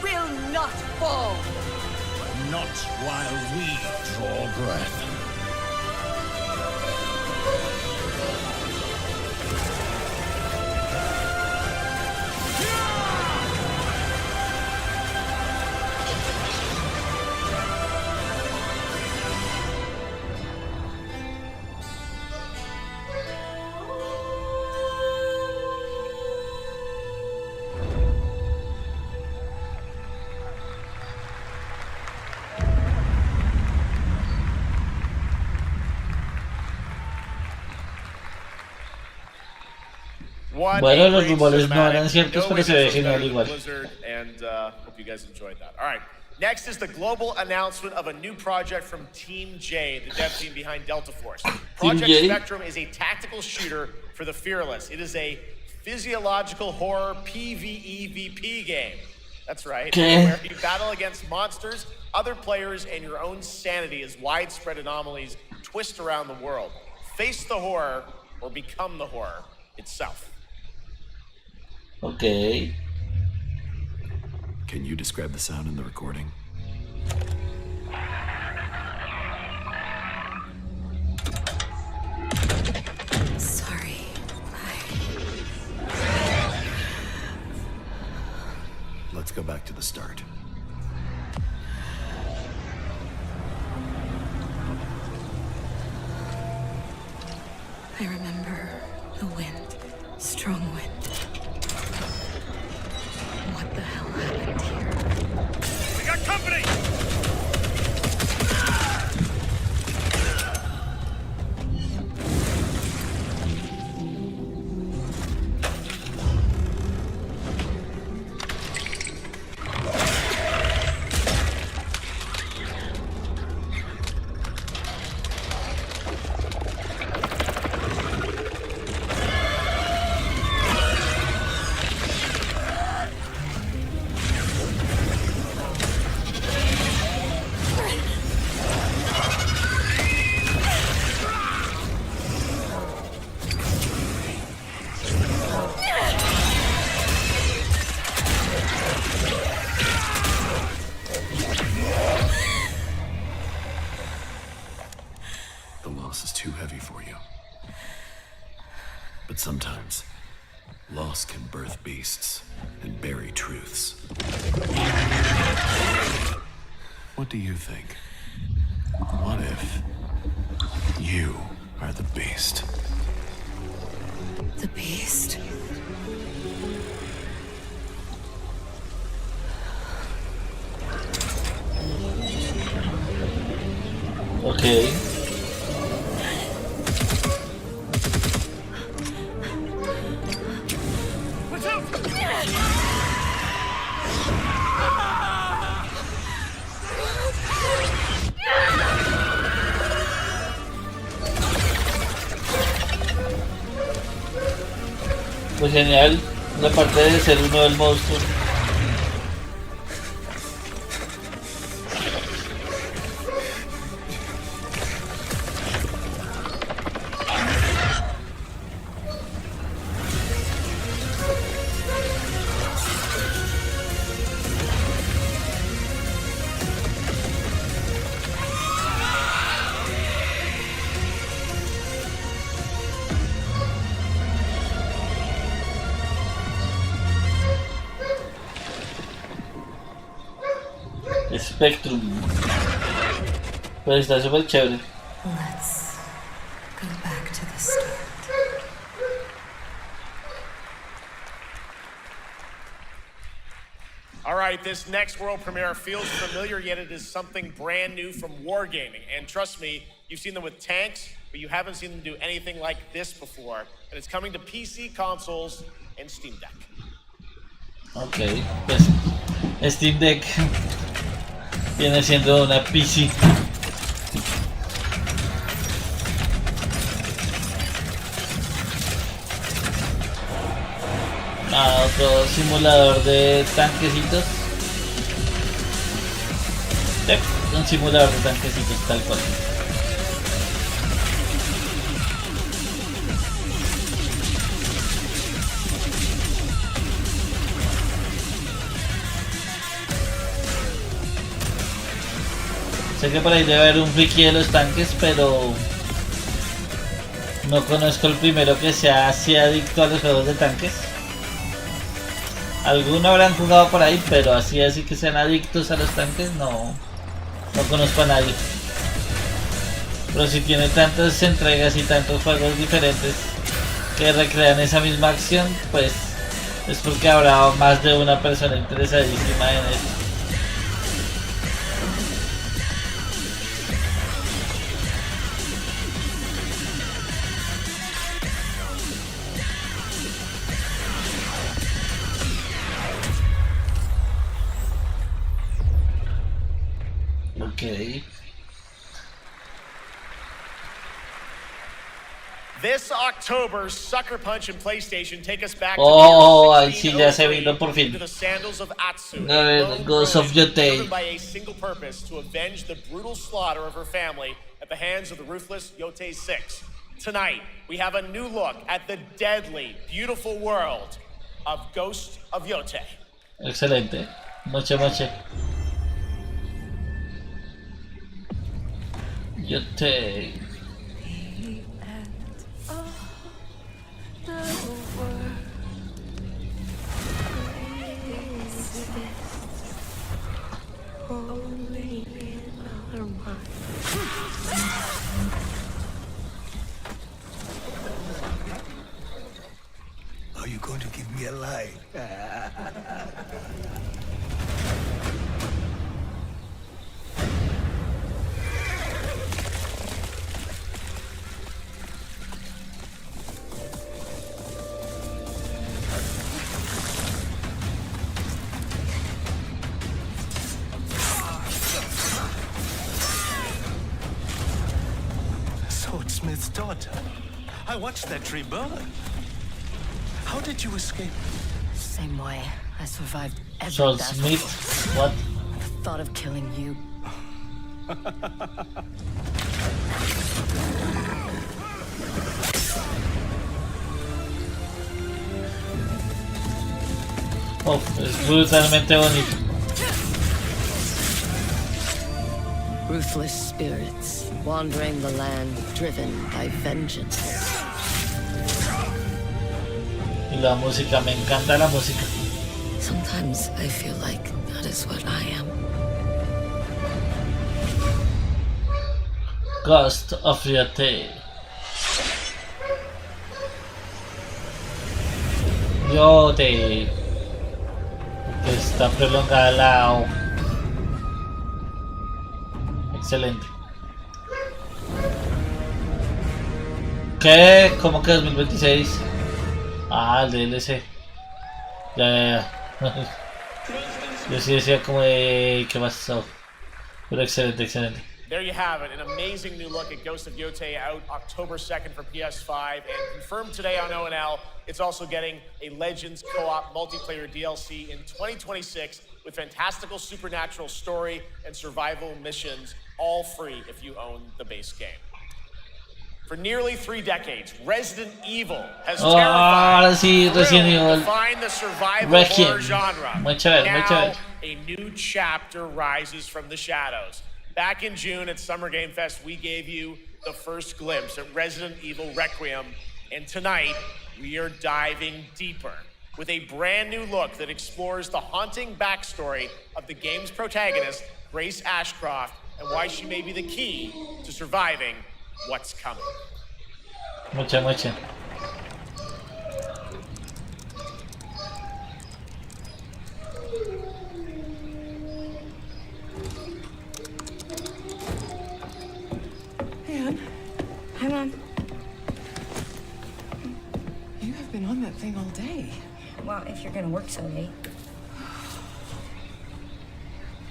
Will not fall. Not while we draw breath. Bueno, los rumores no eran ciertos, pero se ve genial igual. And hope you guys enjoyed that. All right. Next is the global announcement of a new project from Team J, the dev team behind Delta Force. Project Spectrum is a tactical shooter for the fearless. It is a physiological horror PvEVP game. That's right. Where you battle against monsters, other players, and your own sanity as widespread anomalies twist around the world. Face the horror or become the horror itself. Okay. Can you describe the sound in the recording? Sorry. Let's go back to the start. I remember the wind, strong wind. What the hell happened here? We got company! sometimes loss can birth beasts and bury truths. What do you think? What if you are the beast? The beast? Okay. Pues genial, la parte de ser uno del monstruo. Spectrum. Pues está súper chévere. Let's go back to the start. All right, this next world premiere feels familiar, yet it is something brand new from Wargaming. And trust me, you've seen them with tanks, but you haven't seen them do anything like this before. And it's coming to PC, consoles, and Steam Deck. Ok, pues Steam Deck viene siendo una PC. Otro simulador de tanquecitos. Un simulador de tanquecitos tal cual. Sé que por ahí debe haber un friki de los tanques, pero no conozco el primero que sea así adicto a los juegos de tanques. Algunos habrán jugado por ahí, pero así que sean adictos a los tanques, no conozco a nadie. Pero si tiene tantas entregas y tantos juegos diferentes que recrean esa misma acción, pues es porque habrá más de una persona interesadísima en eso. Okay. This October, Sucker Punch and PlayStation take us back ahí sí ya se vino por fin. to the sandals of Atsu, Ghost of Yotei. driven by a single purpose, to avenge the brutal slaughter of her family at the hands of the ruthless Yotei 6. Tonight, we have a new look at the deadly, beautiful world of Ghost of Yotei. Excelente. Moche. Yotei. Are you going to give me a line? Swordsmith's daughter. I watched that tree burn. How did you escape? Same way. I survived every Swordsmith? What? The thought of killing you. Oh, es brutalmente bonito. Ruthless spirits wandering the land, driven by vengeance. la música, me encanta la música. Sometimes I feel like that is what I am. Ghost of your Tale. Yo de que está prolongada la excelente. ¿Qué? ¿Cómo que 2026? Ah, el DLC. Ya. Yo sí decía como de ¿qué pasó? Pero excelente, excelente. There you have it, an amazing new look at Ghost of Yotei out October 2nd for PS5 and confirmed today on ONL. It's also getting a Legends co-op multiplayer DLC in 2026 with fantastical supernatural story and survival missions, all free if you own the base game. For nearly 3 decades, Resident Evil has ahora sí, Resident Evil defined the survival Requiem. horror genre. Muy chévere, muy Now, chévere. a new chapter rises from the shadows. Back in June at Summer Game Fest, we gave you the first glimpse at Resident Evil Requiem, and tonight we are diving deeper with a brand new look that explores the haunting backstory of the game's protagonist, Grace Ashcroft, and why she may be the key to surviving what's coming. Mucha, mucha. Hi, Mom. You have been on that thing all day. Well, if you're gonna work so late.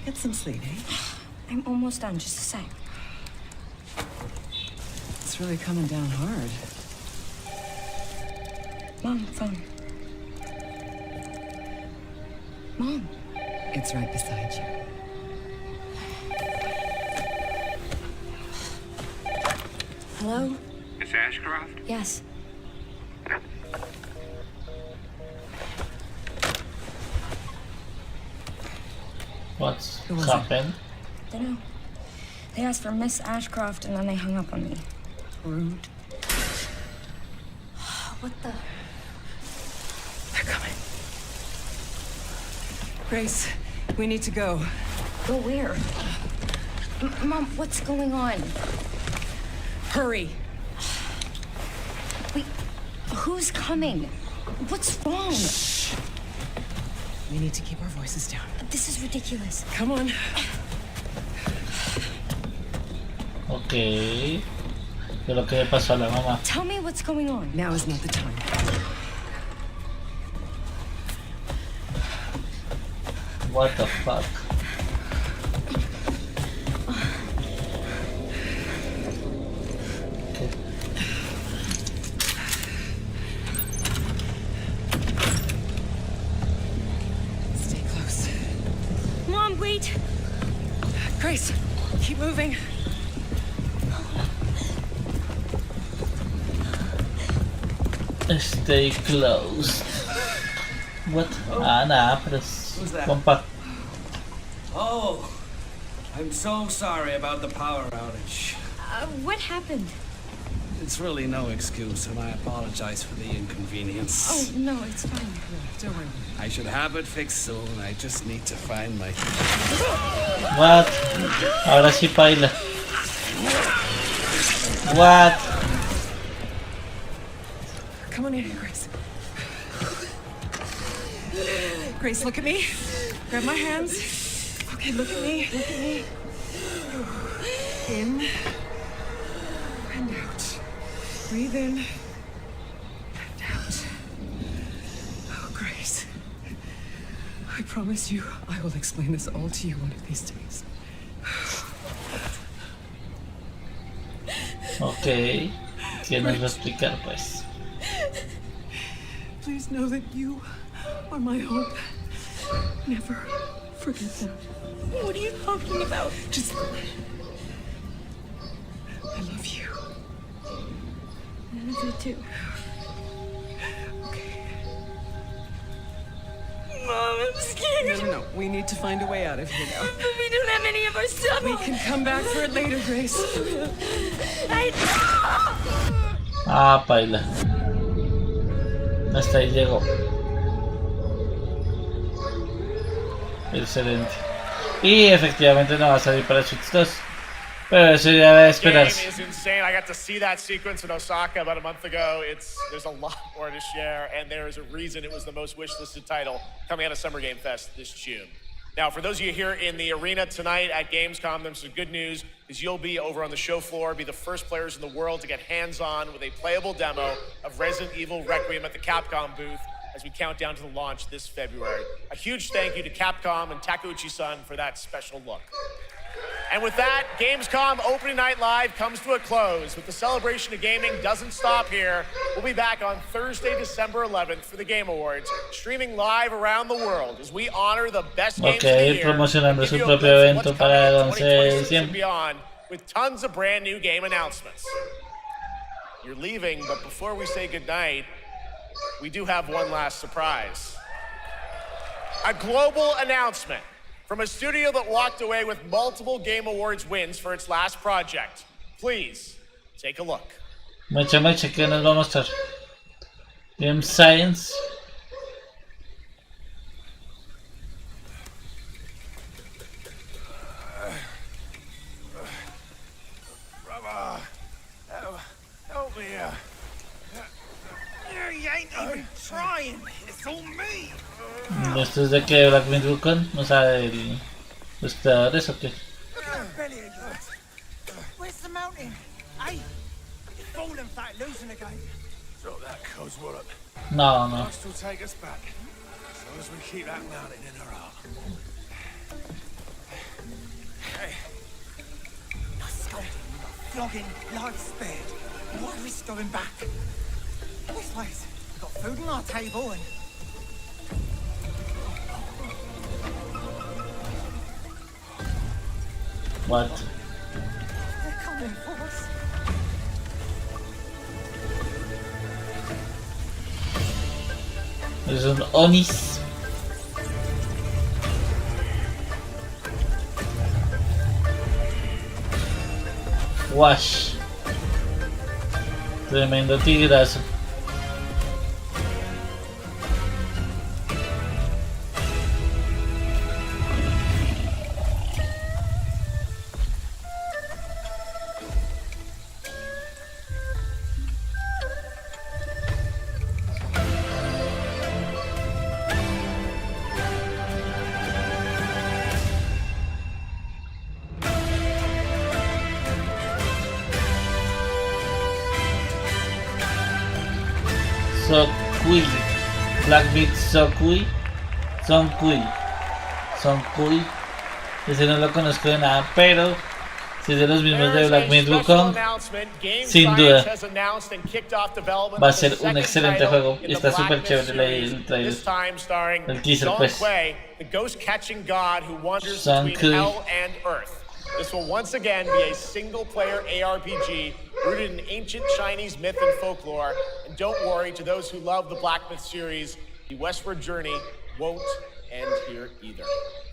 Get some sleep, eh? I'm almost done, just a sec. It's really coming down hard. Mom, phone. Mom. It's right beside you. Hello? Miss Ashcroft? Yes. What's happened? Dunno. They asked for Miss Ashcroft and then they hung up on me. Rude. What the? They're coming. Grace, we need to go. Go where? Mom, what's going on? Hurry. Wait, who's coming? What's wrong? Shh. We need to keep our voices down. This is ridiculous. Come on. Okay. ¿Qué es lo que le pasó a la mamá? Tell me what's going on. Now is not the time. What the fuck? Stay close. Mom, wait. Grace, keep moving. Stay close. What? Ah, nada, pero Who's that? compa. Oh, I'm so sorry about the power outage. What happened? It's really no excuse, and I apologize for the inconvenience. Oh, no, it's fine. Don't worry. I should have it fixed soon. I just need to find my... What? Ahora sí baila. What? Come on in here, Grace. Grace, look at me. Grab my hands. Okay, look at me. Look at me. In and out. Breathe in and out. Oh, Grace. I promise you, I will explain this all to you one of these days. Okay. ¿Qué nos va a explicar, pues? Please know that you are my hope. Never forget that. What are you talking about? Just... I love you. I love you too. Okay. Mom, I'm scared. No. We need to find a way out of here now. But we don't have any of our stuff. We can come back for it later, Grace. Ah, baila. Hasta ahí llegó. Excelente. Y efectivamente no va a salir para Switch 2. Pero eso ya debe esperarse. Game is insane. I got to see that sequence in Osaka about a month ago. There's a lot more to share, and there is a reason it was the most wishlisted title coming out of Summer Game Fest this June. Now, for those of you here in the arena tonight at Gamescom, there's some good news, is you'll be over on the show floor, be the first players in the world to get hands-on with a playable demo of Resident Evil Requiem at the Capcom booth as we count down to the launch this February. A huge thank you to Capcom and Takeuchi-san for that special look. And with that, Gamescom Opening Night Live comes to a close. But the celebration of gaming doesn't stop here. We'll be back on Thursday, December 11th for the Game Awards, streaming live around the world as we honor the best games of the year. Promocionando su propio evento para el 11 de diciembre. Beyond, with tons of brand new game announcements. You're leaving, but before we say goodnight, we do have one last surprise. A global announcement from a studio that walked away with multiple Game Awards wins for its last project. Please, take a look. Mucho, ¿qué nos va a mostrar? Game Science. Brother, help me here. You ain't even trying. It's all me. ¿Esto es de qué? ¿Black Myth Wukong? O sea, de los creadores o qué? Where's the mountain? Hey, falling fat, losing again. Drop that coswallop. No, no. Must will take us back, as long as we keep that mountain in our heart. Hey, no scolding, no flogging, life spared. What risk going back? This place, we've got food on our table and. What? They're coming for us. Es un Onis. Wash. Tremendo tigrazo. Sokui, Black Myth Sokui, Sonkui, ese no lo conozco de nada, pero si es de los mismos de Black Myth Wukong, sin duda va a ser un excelente juego y está súper chévere el trailer, el teaser pues. Sonkui. This will once again be a single-player ARPG rooted in ancient Chinese myth and folklore. And don't worry, to those who love the Black Myth series, the westward journey won't end here either.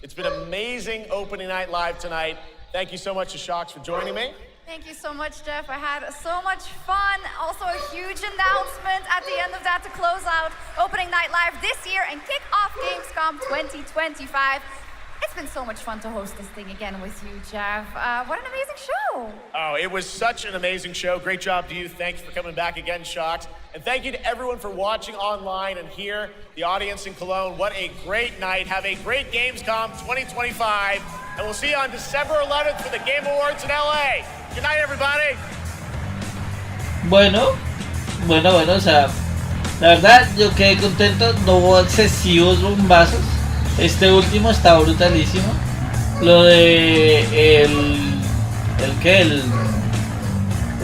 It's been amazing opening night live tonight. Thank you so much to Shox for joining me. Thank you so much, Jeff. I had so much fun. Also, a huge announcement at the end of that to close out opening night live this year and kick off Gamescom 2025. It's been so much fun to host this thing again with you, Jeff. What an amazing show. Oh, it was such an amazing show. Great job to you. Thanks for coming back again, Shox. And thank you to everyone for watching online and here, the audience in Cologne. What a great night. Have a great Gamescom 2025. And we'll see you on December 11th for the Game Awards in LA. Good night, everybody. Bueno, o sea, la verdad yo quedé contento. No hubo excesivos bombazos. Este último está brutalísimo. Lo de el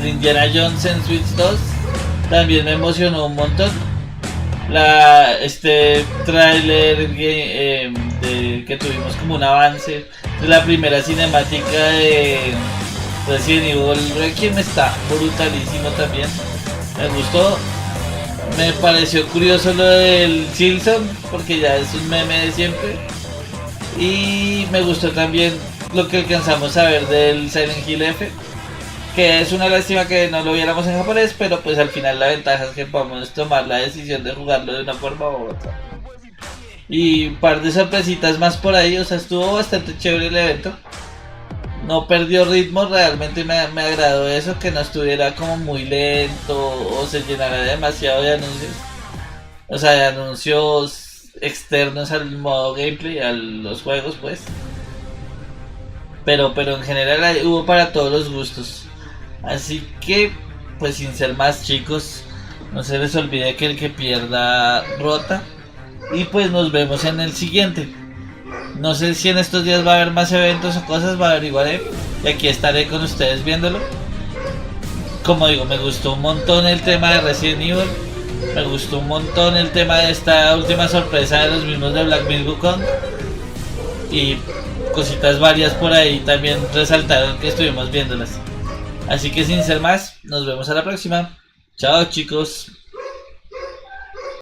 Indiana Jones en Switch 2 también me emocionó un montón. Este tráiler que tuvimos como un avance de la primera cinemática de Residenr Evil Requiem está brutalísimo también. Me gustó. Me pareció curioso lo del Silksong, porque ya es un meme de siempre. Y me gustó también lo que alcanzamos a ver del Silent Hill F. que es una lástima que no lo viéramos en japonés, pero pues al final la ventaja es que podemos tomar la decisión de jugarlo de una forma u otra. Y un par de sorpresitas más por ahí, o sea, estuvo bastante chévere el evento. No perdió ritmo, realmente me agradó eso, que no estuviera como muy lento o se llenara demasiado de anuncios. O sea, de anuncios externos al modo gameplay, a los juegos pues. Pero en general hubo para todos los gustos. Así que, pues sin ser más chicos, no se les olvide que el que pierda rota. Y pues nos vemos en el siguiente. No sé si en estos días va a haber más eventos o cosas, lo averiguaré. Y aquí estaré con ustedes viéndolo. Como digo, me gustó un montón el tema de Residenr Evil. Me gustó un montón el tema de esta última sorpresa de los mismos de Black Myth Wukong. Y cositas varias por ahí también resaltaron que estuvimos viéndolas. Así que sin ser más, nos vemos a la próxima. Chao chicos.